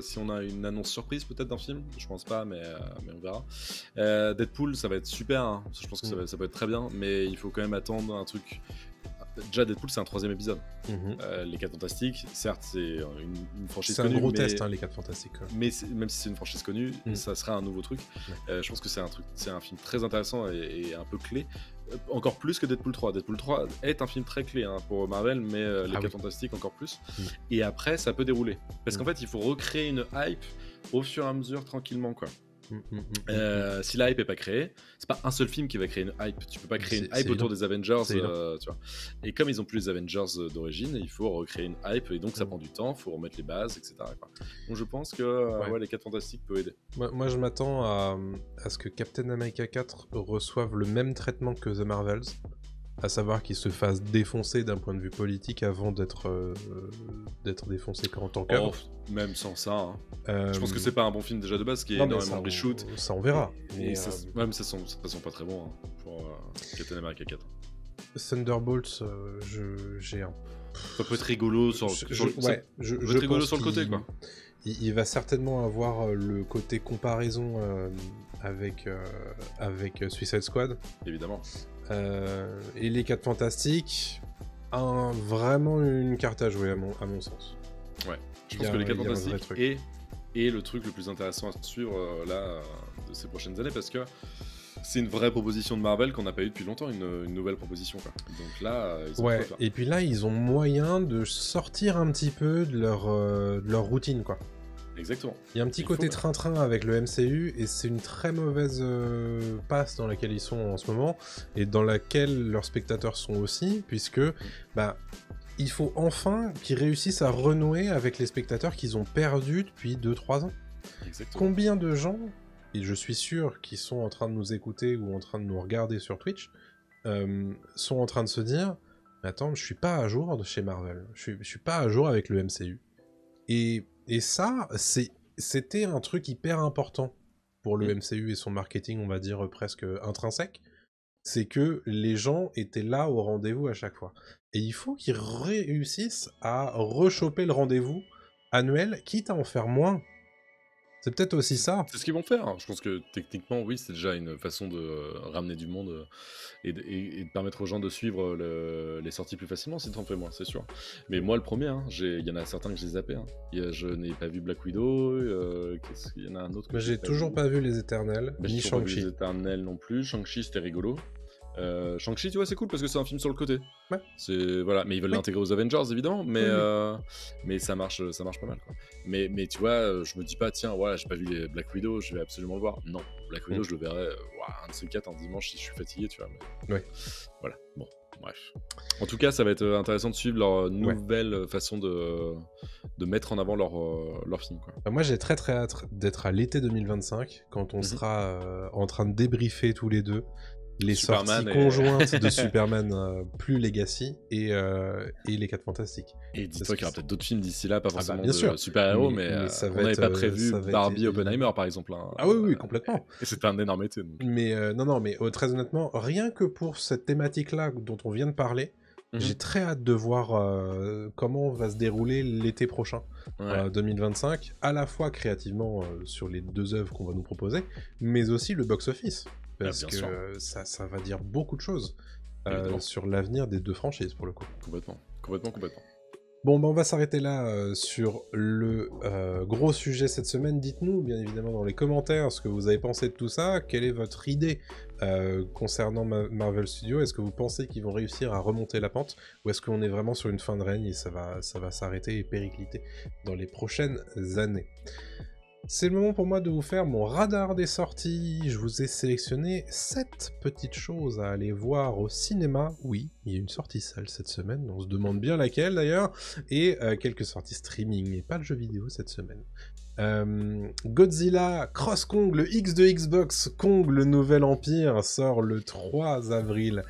Si on a une annonce surprise peut-être d'un film, je pense pas, mais on verra. Deadpool, ça va être super, hein. Je pense que ça peut être très bien, mais il faut quand même attendre un truc. Déjà, Deadpool, c'est un 3ème épisode. Les 4 Fantastiques, certes, c'est une franchise connue. C'est un gros test, hein, les 4 Fantastiques. Mais même si c'est une franchise connue, ça sera un nouveau truc. Je pense que c'est un film très intéressant et un peu clé. Encore plus que Deadpool 3. Deadpool 3 est un film très clé, hein, pour Marvel, mais les 4 Fantastiques encore plus. Et après, ça peut dérouler. Parce qu'en fait, il faut recréer une hype au fur et à mesure, tranquillement, quoi. Si la hype est pas créée, c'est pas un seul film qui va créer une hype. Tu peux pas créer une hype autour des Avengers, tu vois. Et comme ils ont plus les Avengers d'origine, il faut recréer une hype et donc ça prend du temps, faut remettre les bases, etc. quoi. Donc je pense que les 4 Fantastiques peuvent aider. Moi je m'attends à ce que Captain America 4 reçoive le même traitement que The Marvels, à savoir qu'il se fasse défoncer d'un point de vue politique avant d'être défoncé en tant qu'œuvre. Même sans ça, hein. Je pense que c'est pas un bon film déjà de base, qui est énormément de reshoot. Ça on verra. Mais ça sent pas très bon, hein, pour Captain America 4. Thunderbolts, j'ai un... Ça peut être rigolo sur le côté, quoi. Il va certainement avoir le côté comparaison avec Suicide Squad. Évidemment. Et les 4 Fantastiques, vraiment une carte à jouer à mon sens. Ouais, je pense que les 4 Fantastiques est le truc le plus intéressant à suivre de ces prochaines années, parce que c'est une vraie proposition de Marvel qu'on n'a pas eu depuis longtemps, une nouvelle proposition, quoi. Donc là, ils ont et puis là, ils ont moyen de sortir un petit peu de leur routine, quoi. Exactement. Il y a un petit côté train-train avec le MCU, et c'est une très mauvaise passe dans laquelle ils sont en ce moment, et dans laquelle leurs spectateurs sont aussi, puisque il faut enfin qu'ils réussissent à renouer avec les spectateurs qu'ils ont perdus depuis 2-3 ans. Exactement. Combien de gens, et je suis sûr qu'ils sont en train de nous écouter ou en train de nous regarder sur Twitch, sont en train de se dire « Attends, je suis pas à jour de chez Marvel, je suis pas à jour avec le MCU. » Et ça, c'était un truc hyper important pour le MCU et son marketing, on va dire presque intrinsèque. C'est que les gens étaient là au rendez-vous à chaque fois. Et il faut qu'ils réussissent à rechoper le rendez-vous annuel, quitte à en faire moins. C'est peut-être aussi ça. C'est ce qu'ils vont faire. Je pense que techniquement, oui, c'est déjà une façon de ramener du monde et de permettre aux gens de suivre les sorties plus facilement si t'en fais moins, c'est sûr. Mais moi, le premier, hein, il y en a certains que j'ai zappé. Hein. Je n'ai pas vu Black Widow. Il y en a un autre que j'ai toujours pas vu Les Éternels, ni Shang-Chi. Les Éternels non plus. Shang-Chi, c'était rigolo. Shang-Chi, tu vois, c'est cool parce que c'est un film sur le côté. Ouais. Voilà, mais ils veulent l'intégrer aux Avengers évidemment, mais ça marche pas mal, quoi. Mais tu vois, je me dis pas tiens, voilà, j'ai pas vu les Black Widow, je vais absolument le voir. Non, Black Widow, je le verrai un de ces 4 un dimanche si je suis fatigué, tu vois. Mais... Ouais. Voilà. Bon, bref. En tout cas, ça va être intéressant de suivre leur nouvelle façon de mettre en avant leur film, quoi. Moi, j'ai très très hâte d'être à l'été 2025 quand on sera en train de débriefer tous les deux les sorties conjointes de Superman plus Legacy et les 4 Fantastiques. Et dis-toi qu'il y aura peut-être d'autres films d'ici là, pas forcément de sûr. super-héros, mais on n'avait pas prévu Barbie Oppenheimer par exemple. Hein. Ah oui, complètement. Et c'était un énorme été. Donc. Mais non, mais très honnêtement, rien que pour cette thématique-là dont on vient de parler, j'ai très hâte de voir comment va se dérouler l'été prochain, 2025, à la fois créativement sur les 2 œuvres qu'on va nous proposer, mais aussi le box-office. Parce que ça va dire beaucoup de choses sur l'avenir des 2 franchises, pour le coup. Complètement. Bon, on va s'arrêter là sur le gros sujet cette semaine. Dites-nous, bien évidemment, dans les commentaires ce que vous avez pensé de tout ça. Quelle est votre idée concernant Marvel Studios? Est-ce que vous pensez qu'ils vont réussir à remonter la pente? Ou est-ce qu'on est vraiment sur une fin de règne et ça va s'arrêter et péricliter dans les prochaines années? C'est le moment pour moi de vous faire mon radar des sorties. Je vous ai sélectionné 7 petites choses à aller voir au cinéma. Oui, il y a une sortie salle cette semaine, on se demande bien laquelle d'ailleurs. Et quelques sorties streaming, et pas de jeux vidéo cette semaine. Godzilla Cross Kong, le X de Xbox, Kong le Nouvel Empire, sort le 3 avril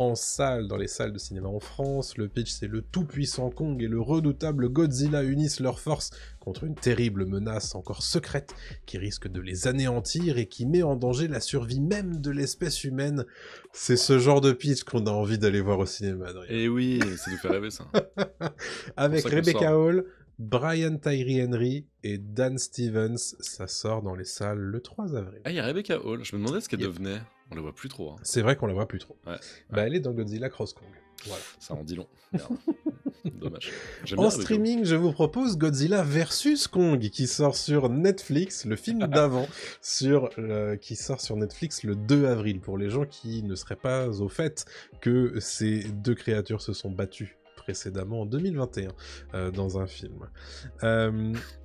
en salle, dans les salles de cinéma en France. Le pitch, c'est le tout-puissant Kong et le redoutable Godzilla unissent leurs forces contre une terrible menace encore secrète qui risque de les anéantir et qui met en danger la survie même de l'espèce humaine. C'est ce genre de pitch qu'on a envie d'aller voir au cinéma, Adrien. Et oui, ça nous fait rêver ça. Avec Rebecca Hall, Brian Tyree Henry et Dan Stevens, ça sort dans les salles le 3 avril. Ah, il y a Rebecca Hall, je me demandais ce qu'elle devenait. On la voit plus trop. Hein. C'est vrai qu'on la voit plus trop. Ouais. Elle est dans Godzilla Cross Kong. Voilà. Ça en dit long. Dommage. En streaming, je vous propose Godzilla vs Kong qui sort sur Netflix, le film d'avant, qui sort sur Netflix le 2 avril. Pour les gens qui ne seraient pas au fait que ces deux créatures se sont battues précédemment en 2021 dans un film.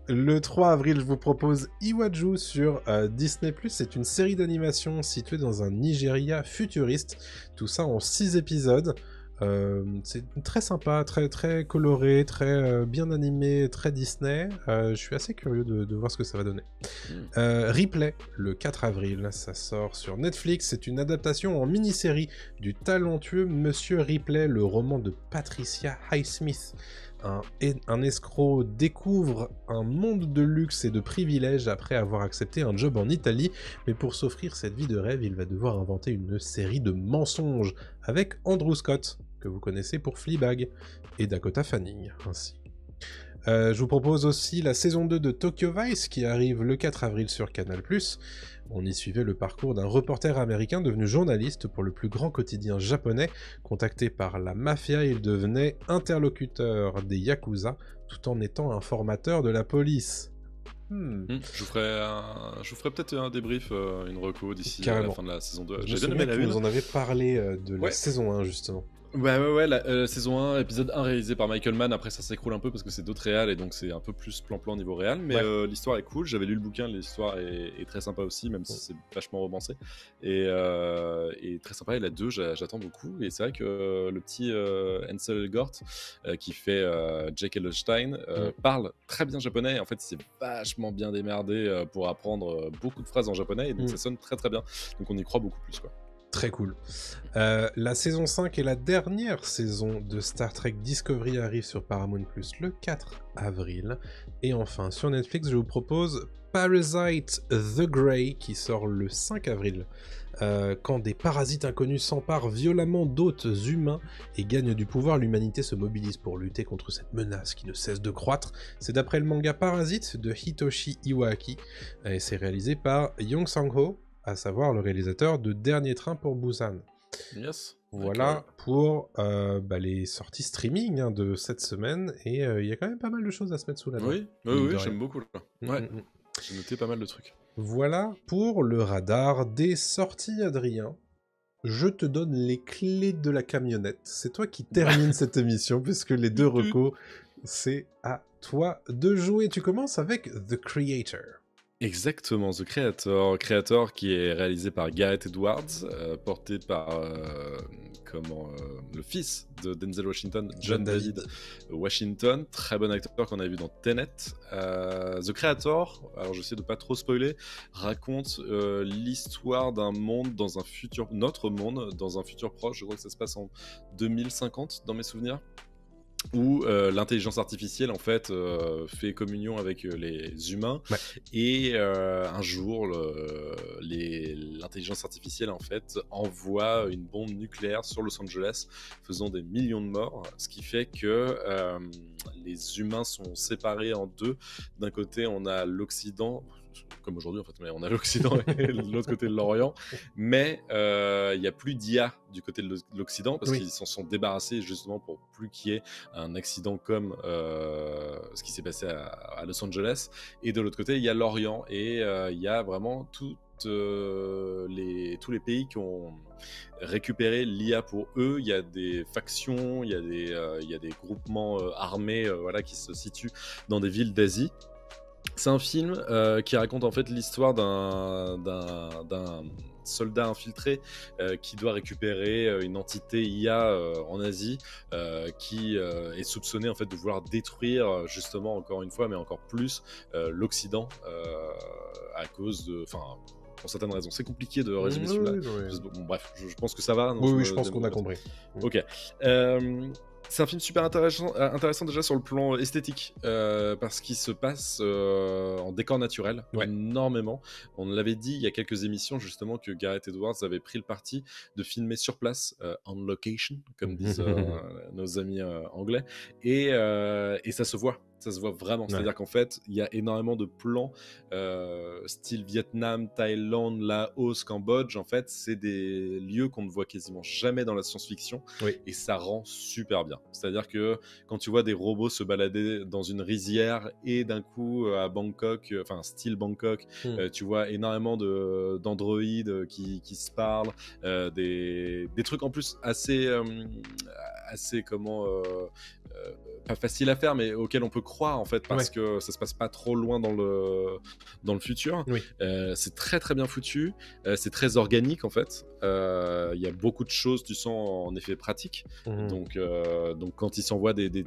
Le 3 avril, je vous propose Iwaju sur Disney+. C'est une série d'animation située dans un Nigeria futuriste. Tout ça en 6 épisodes. C'est très sympa, très, très coloré, très bien animé, très Disney. Je suis assez curieux de voir ce que ça va donner. Ripley, le 4 avril, ça sort sur Netflix. C'est une adaptation en mini-série du talentueux Monsieur Ripley, le roman de Patricia Highsmith. Un escroc découvre un monde de luxe et de privilèges après avoir accepté un job en Italie, mais pour s'offrir cette vie de rêve, il va devoir inventer une série de mensonges avec Andrew Scott, que vous connaissez pour Fleabag, et Dakota Fanning, ainsi. Je vous propose aussi la saison 2 de Tokyo Vice qui arrive le 4 avril sur Canal+. On y suivait le parcours d'un reporter américain devenu journaliste pour le plus grand quotidien japonais. Contacté par la mafia, il devenait interlocuteur des Yakuza tout en étant informateur de la police. Je vous ferai peut-être un débrief, une reco d'ici à la fin de la saison 2. J'ai bien aimé la 1. Vous en avez parlé de la saison 1 justement. Ouais, la saison 1, épisode 1 réalisé par Michael Mann. Après ça s'écroule un peu parce que c'est d'autres réals et donc c'est un peu plus plan-plan niveau réal. Mais l'histoire est cool, j'avais lu le bouquin, l'histoire est très sympa aussi, même si c'est vachement romancé. Et très sympa, et la 2 j'attends beaucoup. Et c'est vrai que le petit Ansel Gort qui fait Jake Ellenstein parle très bien japonais. En fait c'est vachement bien démerdé pour apprendre beaucoup de phrases en japonais et donc ça sonne très très bien. Donc on y croit beaucoup plus quoi. Très cool. La saison 5 et la dernière saison de Star Trek Discovery arrive sur Paramount Plus le 4 avril. Et enfin, sur Netflix, je vous propose Parasite The Grey qui sort le 5 avril. Quand des parasites inconnus s'emparent violemment d'hôtes humains et gagnent du pouvoir, l'humanité se mobilise pour lutter contre cette menace qui ne cesse de croître. C'est d'après le manga Parasite de Hitoshi Iwaki et c'est réalisé par Yong Sang-ho, à savoir le réalisateur de Dernier Train pour Busan. Yes. Voilà pour les sorties streaming de cette semaine, et il y a quand même pas mal de choses à se mettre sous la main. Oui, j'aime beaucoup. J'ai noté pas mal de trucs. Voilà pour le radar des sorties, Adrien. Je te donne les clés de la camionnette. C'est toi qui termine cette émission, puisque les deux recos, c'est à toi de jouer. Tu commences avec The Creator. Exactement, The Creator qui est réalisé par Gareth Edwards, porté par le fils de Denzel Washington, John David Washington, très bon acteur qu'on avait vu dans Tenet. The Creator, alors j'essaie de pas trop spoiler, raconte l'histoire d'un monde dans un futur, notre monde dans un futur proche. Je crois que ça se passe en 2050 dans mes souvenirs, où l'intelligence artificielle en fait fait communion avec les humains, et un jour l'intelligence artificielle en fait envoie une bombe nucléaire sur Los Angeles, faisant des millions de morts, ce qui fait que les humains sont séparés en deux. D'un côté on a l'Occident, comme aujourd'hui en fait, mais on a l'Occident et l'autre côté de l'Orient, mais il n'y a plus d'IA du côté de l'Occident parce qu'ils s'en sont débarrassés justement pour plus qu'il y ait un accident comme ce qui s'est passé à Los Angeles. Et de l'autre côté, il y a l'Orient et il y a vraiment tous les pays qui ont récupéré l'IA pour eux. Il y a des factions, il y a des groupements armés voilà, qui se situent dans des villes d'Asie. C'est un film qui raconte en fait l'histoire d'un soldat infiltré qui doit récupérer une entité IA en Asie qui est soupçonné en fait de vouloir détruire justement encore une fois, mais encore plus l'Occident à cause de, enfin, pour certaines raisons. C'est compliqué de résumer celui-là. Bon, bref, je pense que ça va. Oui, je pense qu'on a compris. Ok. C'est un film super intéressant déjà sur le plan esthétique, parce qu'il se passe en décor naturel, énormément. On l'avait dit il y a quelques émissions justement que Gareth Edwards avait pris le parti de filmer sur place, on location, comme disent nos amis anglais, et ça se voit. Ça se voit vraiment, c'est-à-dire qu'en fait, il y a énormément de plans style Vietnam, Thaïlande, Laos, Cambodge. En fait, c'est des lieux qu'on ne voit quasiment jamais dans la science-fiction et ça rend super bien. C'est-à-dire que quand tu vois des robots se balader dans une rizière et d'un coup à Bangkok, enfin style Bangkok, tu vois énormément d'androïdes qui se parlent, des trucs en plus assez pas facile à faire, mais auquel on peut croire en fait, parce que ça se passe pas trop loin dans le futur. C'est très très bien foutu, c'est très organique en fait. Il y a beaucoup de choses, tu sens en effet pratique. Donc quand ils s'envoient des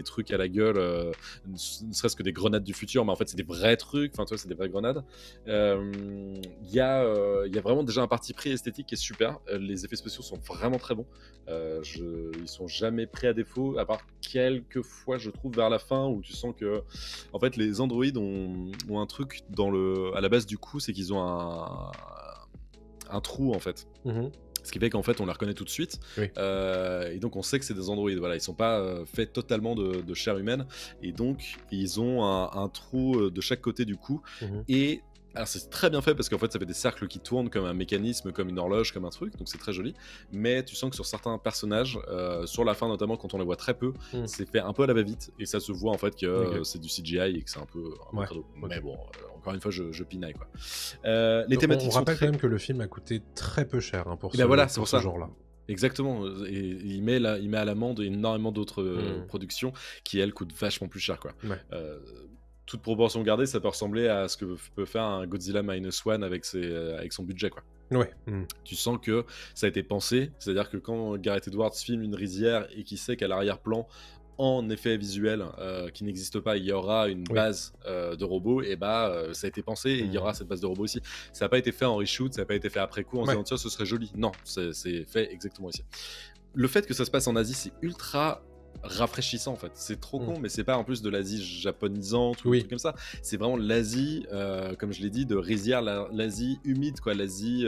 trucs à la gueule, ne serait-ce que des grenades du futur, mais en fait c'est des vrais trucs. Enfin, tu vois, c'est des vraies grenades. Il y a vraiment déjà un parti pris esthétique qui est super. Les effets spéciaux sont vraiment très bons. Ils sont jamais pris à défaut, à part quelques fois je trouve vers la fin où tu sens que en fait les androïdes ont un truc à la base du coup, c'est qu'ils ont un trou en fait. Ce qui fait qu'en fait on les reconnaît tout de suite, et donc on sait que c'est des androïdes. Voilà, ils sont pas faits totalement de chair humaine, et donc ils ont un trou de chaque côté du cou. Et alors c'est très bien fait parce qu'en fait ça fait des cercles qui tournent comme un mécanisme, comme une horloge, comme un truc, donc c'est très joli. Mais tu sens que sur certains personnages, sur la fin notamment, quand on les voit très peu, c'est fait un peu à la va-vite, et ça se voit en fait que c'est du CGI et que c'est un peu crado. Mais bon, encore une fois je pinaille quoi. Les thématiques on rappelle quand même que le film a coûté très peu cher pour ce genre-là. Exactement, et il met à l'amende énormément d'autres productions qui elles coûtent vachement plus cher quoi. Toute proportion gardée, ça peut ressembler à ce que peut faire un Godzilla Minus One avec son budget quoi. Tu sens que ça a été pensé, c'est-à-dire que quand Gareth Edwards filme une rizière et qu'il sait qu'à l'arrière-plan, en effet visuel qui n'existe pas, il y aura une base de robots, et ça a été pensé, et il y aura cette base de robots aussi. Ça n'a pas été fait en reshoot, ça n'a pas été fait après coup en se disant tiens ce serait joli. Non, c'est fait exactement ici. Le fait que ça se passe en Asie, c'est ultra rafraîchissant en fait, c'est trop con, mais c'est pas en plus de l'Asie japonisante ou des trucs comme ça, c'est vraiment l'Asie comme je l'ai dit, de rizière, l'Asie humide quoi, l'Asie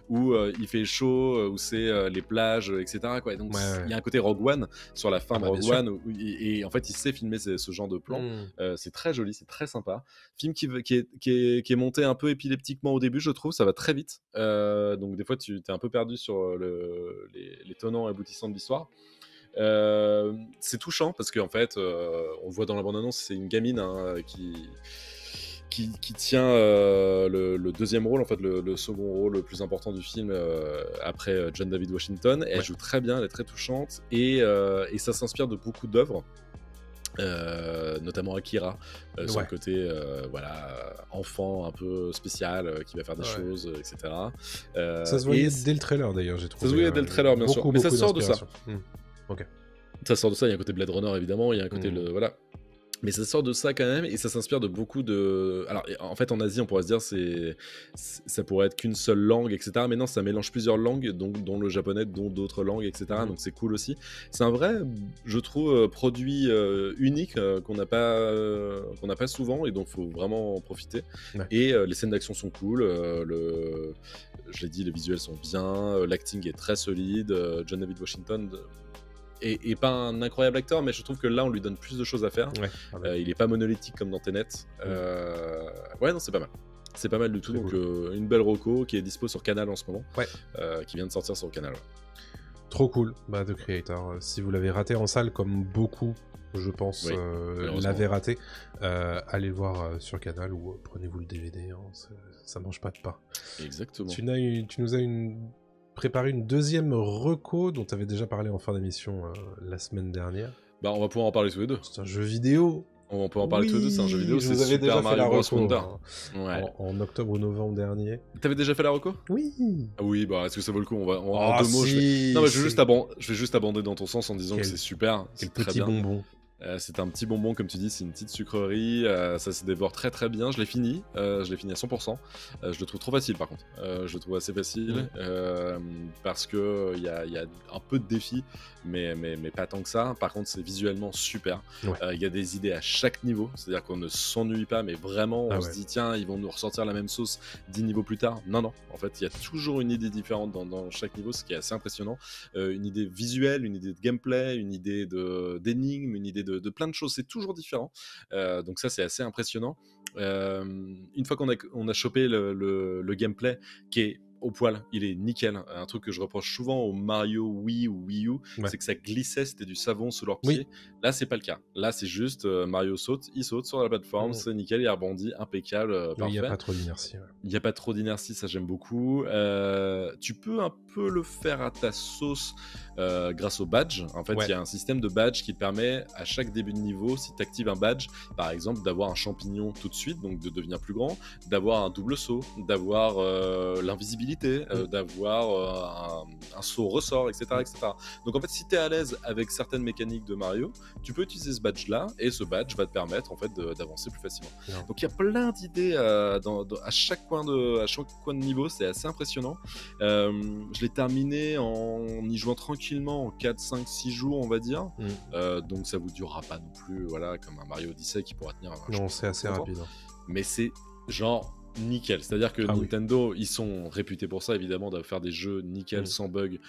où il fait chaud, où c'est les plages etc quoi. Et donc il y a un côté Rogue One sur la fin de Rogue One et en fait il sait filmer ce genre de plan. C'est très joli, c'est très sympa, film qui est monté un peu épileptiquement au début, je trouve, ça va très vite, donc des fois tu t'es un peu perdu sur les tenants et aboutissants de l'histoire. C'est touchant parce qu'en fait on le voit dans la bande-annonce, c'est une gamine qui tient le deuxième rôle, en fait le second rôle le plus important du film après John David Washington. Elle joue très bien, elle est très touchante, et ça s'inspire de beaucoup d'œuvres, notamment Akira, sur le côté enfant un peu spécial qui va faire des choses, etc. Ça se voyait dès le trailer d'ailleurs, j'ai trouvé. Ça se voyait dès le trailer bien sûr, mais ça sort de ça. Ça sort de ça, il y a un côté Blade Runner évidemment, il y a un côté voilà. Mais ça sort de ça quand même, et ça s'inspire de beaucoup de... Alors en fait en Asie on pourrait se dire ça pourrait être qu'une seule langue etc, mais non, ça mélange plusieurs langues, dont le japonais, dont d'autres langues etc, donc c'est cool aussi. C'est un vrai, je trouve, produit unique qu'on n'a pas souvent, et donc faut vraiment en profiter. Et les scènes d'action sont cool, je l'ai dit, les visuels sont bien, l'acting est très solide, John David Washington est pas un incroyable acteur, mais je trouve que là, on lui donne plus de choses à faire. Ouais. Il est pas monolithique comme dans Tenet. Ouais, non, c'est pas mal. C'est pas mal du tout, C'est donc cool. une belle reco qui est dispo sur Canal en ce moment, Ouais. qui vient de sortir sur Canal. Trop cool, The Creator. Si vous l'avez raté en salle, comme beaucoup, je pense, l'avaient raté, allez le voir sur Canal ou prenez-vous le DVD, hein, ça mange pas de pain. Exactement. Tu nous as préparé une deuxième reco dont tu avais déjà parlé en fin d'émission la semaine dernière. Bah, on va pouvoir en parler tous les deux. C'est un jeu vidéo. On peut en parler tous les deux, c'est un jeu vidéo, c'est Super déjà Mario Bros Wonder. En octobre ou novembre dernier. T'avais déjà fait la reco? Oui. Ah oui, bah est-ce que ça vaut le coup? En deux mots, je vais juste abonder dans ton sens en disant que c'est super. Quel très petit bien. bonbon. C'est un petit bonbon, comme tu dis, c'est une petite sucrerie, ça se dévore très très bien, je l'ai fini à 100%, je le trouve trop facile par contre, je le trouve assez facile, parce que il y a un peu de défis, mais pas tant que ça. Par contre, c'est visuellement super, il y a des idées à chaque niveau, c'est-à-dire qu'on ne s'ennuie pas, mais vraiment on se dit tiens, ils vont nous ressortir la même sauce 10 niveaux plus tard. Non, en fait, il y a toujours une idée différente dans chaque niveau, ce qui est assez impressionnant, une idée visuelle, une idée de gameplay, une idée d'énigme, une idée de plein de choses, c'est toujours différent, donc ça c'est assez impressionnant. Une fois qu'on a chopé le gameplay qui est au poil, il est nickel. Un truc que je reproche souvent au Mario Wii ou Wii U, c'est que ça glissait, c'était du savon sous leurs pieds. Là, c'est pas le cas. Là, c'est juste Mario saute, il saute sur la plateforme, c'est nickel, il rebondit, impeccable, parfait. Il n'y a pas trop d'inertie. Il n'y a pas trop d'inertie, ça j'aime beaucoup. Tu peux un peu le faire à ta sauce grâce au badge. En fait, il y a un système de badge qui te permet à chaque début de niveau, si tu actives un badge, par exemple, d'avoir un champignon tout de suite, donc de devenir plus grand, d'avoir un double saut, d'avoir l'invisibilité, d'avoir un saut ressort, etc., etc. Donc en fait, si tu es à l'aise avec certaines mécaniques de Mario, tu peux utiliser ce badge-là, et ce badge va te permettre en fait d'avancer plus facilement. Donc il y a plein d'idées à chaque coin de niveau, c'est assez impressionnant. Je l'ai terminé en y jouant tranquillement en 4, 5, 6 jours, on va dire. Donc ça vous durera pas non plus, voilà, comme un Mario Odyssey qui pourra tenir. Non, c'est assez rapide. Mais c'est genre nickel, c'est-à-dire que Nintendo, ils sont réputés pour ça, évidemment, de faire des jeux nickel, sans bug,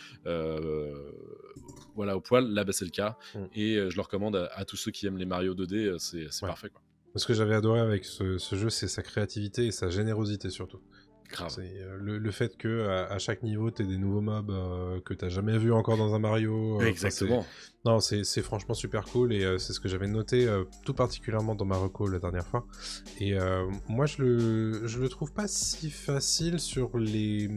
voilà, au poil. Là, c'est le cas, et je le recommande à tous ceux qui aiment les Mario 2D, c'est parfait, quoi. Ce que j'avais adoré avec ce jeu, c'est sa créativité et sa générosité surtout. Grave. C'est le fait que à chaque niveau t'aies des nouveaux mobs que t'as jamais vu encore dans un Mario. Exactement. Non, c'est franchement super cool, et c'est ce que j'avais noté tout particulièrement dans ma reco la dernière fois. Et moi je le trouve pas si facile sur les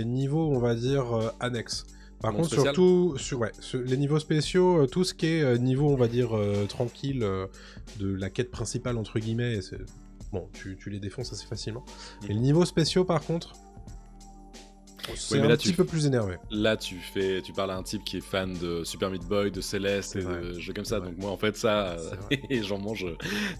niveaux, on va dire annexes. Par contre, surtout sur les niveaux spéciaux, tout ce qui est niveau, on va dire tranquille, de la quête principale entre guillemets, bon, tu les défonces assez facilement. Et le niveau spéciaux, par contre, c'est un petit peu plus énervé. Là, tu parles à un type qui est fan de Super Meat Boy, de Céleste et de jeux comme ça. Donc moi, en fait, ça, j'en mange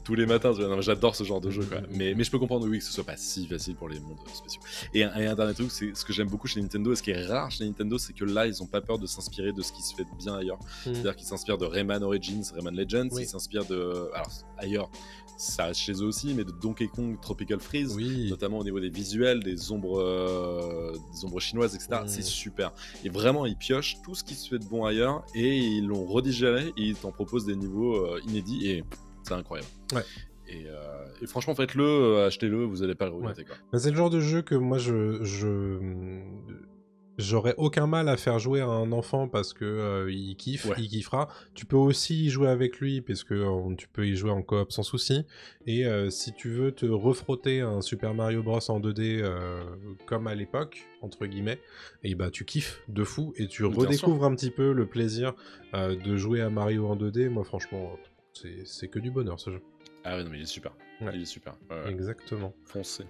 tous les matins. J'adore ce genre de jeu, quoi. Mais je peux comprendre, oui, que ce soit pas si facile pour les mondes spéciaux. Et un dernier truc, c'est ce que j'aime beaucoup chez Nintendo, et ce qui est rare chez Nintendo, c'est que là, ils ont pas peur de s'inspirer de ce qui se fait bien ailleurs. C'est-à-dire qu'ils s'inspirent de Rayman Origins, Rayman Legends, ils s'inspirent de... Alors, ailleurs, ça reste chez eux aussi, mais de Donkey Kong Tropical Freeze, notamment au niveau des visuels, des ombres chinoises, etc. C'est super. Et vraiment, ils piochent tout ce qui se fait de bon ailleurs, et ils l'ont redigéré, et ils t'en proposent des niveaux inédits, et c'est incroyable. Et franchement, faites-le, achetez-le, vous n'allez pas le regretter. Bah, c'est le genre de jeu que moi, j'aurais aucun mal à faire jouer à un enfant parce que il kiffe, il kiffera. Tu peux aussi y jouer avec lui parce que tu peux y jouer en coop sans souci. Et si tu veux te refrotter un Super Mario Bros en 2D comme à l'époque, entre guillemets, et bah tu kiffes de fou et tu redécouvres un petit peu le plaisir de jouer à Mario en 2D. Moi, franchement, c'est que du bonheur ce jeu. Ah ouais, non, mais il est super. Il est super. Exactement. Foncez.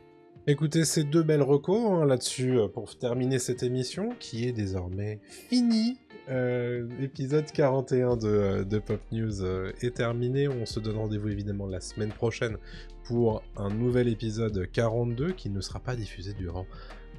Écoutez, ces deux belles recos là-dessus pour terminer cette émission qui est désormais finie. L'épisode 41 de Pop News est terminé. On se donne rendez-vous évidemment la semaine prochaine pour un nouvel épisode 42 qui ne sera pas diffusé durant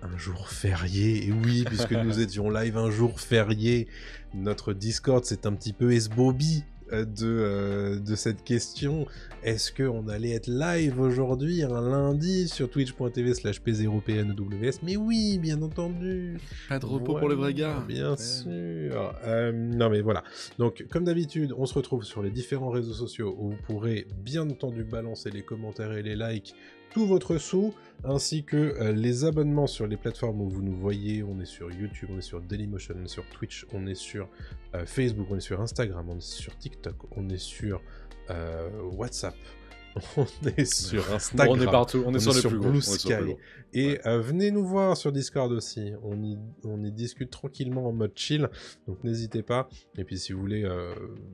un jour férié. Et oui, puisque nous étions live un jour férié, notre Discord s'est un petit peu esbobby de cette question. Est-ce qu'on allait être live aujourd'hui, un lundi, sur twitch.tv/p0pnews? Mais oui, bien entendu. Pas de repos pour les vrais gars. Bien sûr. Non mais voilà. Donc comme d'habitude, on se retrouve sur les différents réseaux sociaux où vous pourrez bien entendu balancer les commentaires et les likes, tout votre sou, ainsi que les abonnements sur les plateformes où vous nous voyez. On est sur YouTube, on est sur Dailymotion, on est sur Twitch, on est sur Facebook, on est sur Instagram, on est sur TikTok, on est sur WhatsApp, on est sur Instagram, on est partout, on est sur les plus gros. Blue Sky. Et venez nous voir sur Discord aussi, on y discute tranquillement en mode chill, donc n'hésitez pas. Et puis si vous voulez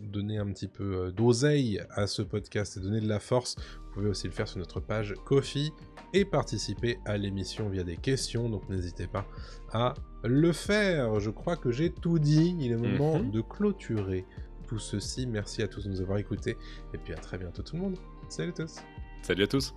donner un petit peu d'oseille à ce podcast et donner de la force, vous pouvez aussi le faire sur notre page Ko-fi et participer à l'émission via des questions, donc n'hésitez pas à le faire. Je crois que j'ai tout dit, il est moment de clôturer tout ceci. Merci à tous de nous avoir écoutés, et puis à très bientôt tout le monde. Salut à tous. Salut à tous.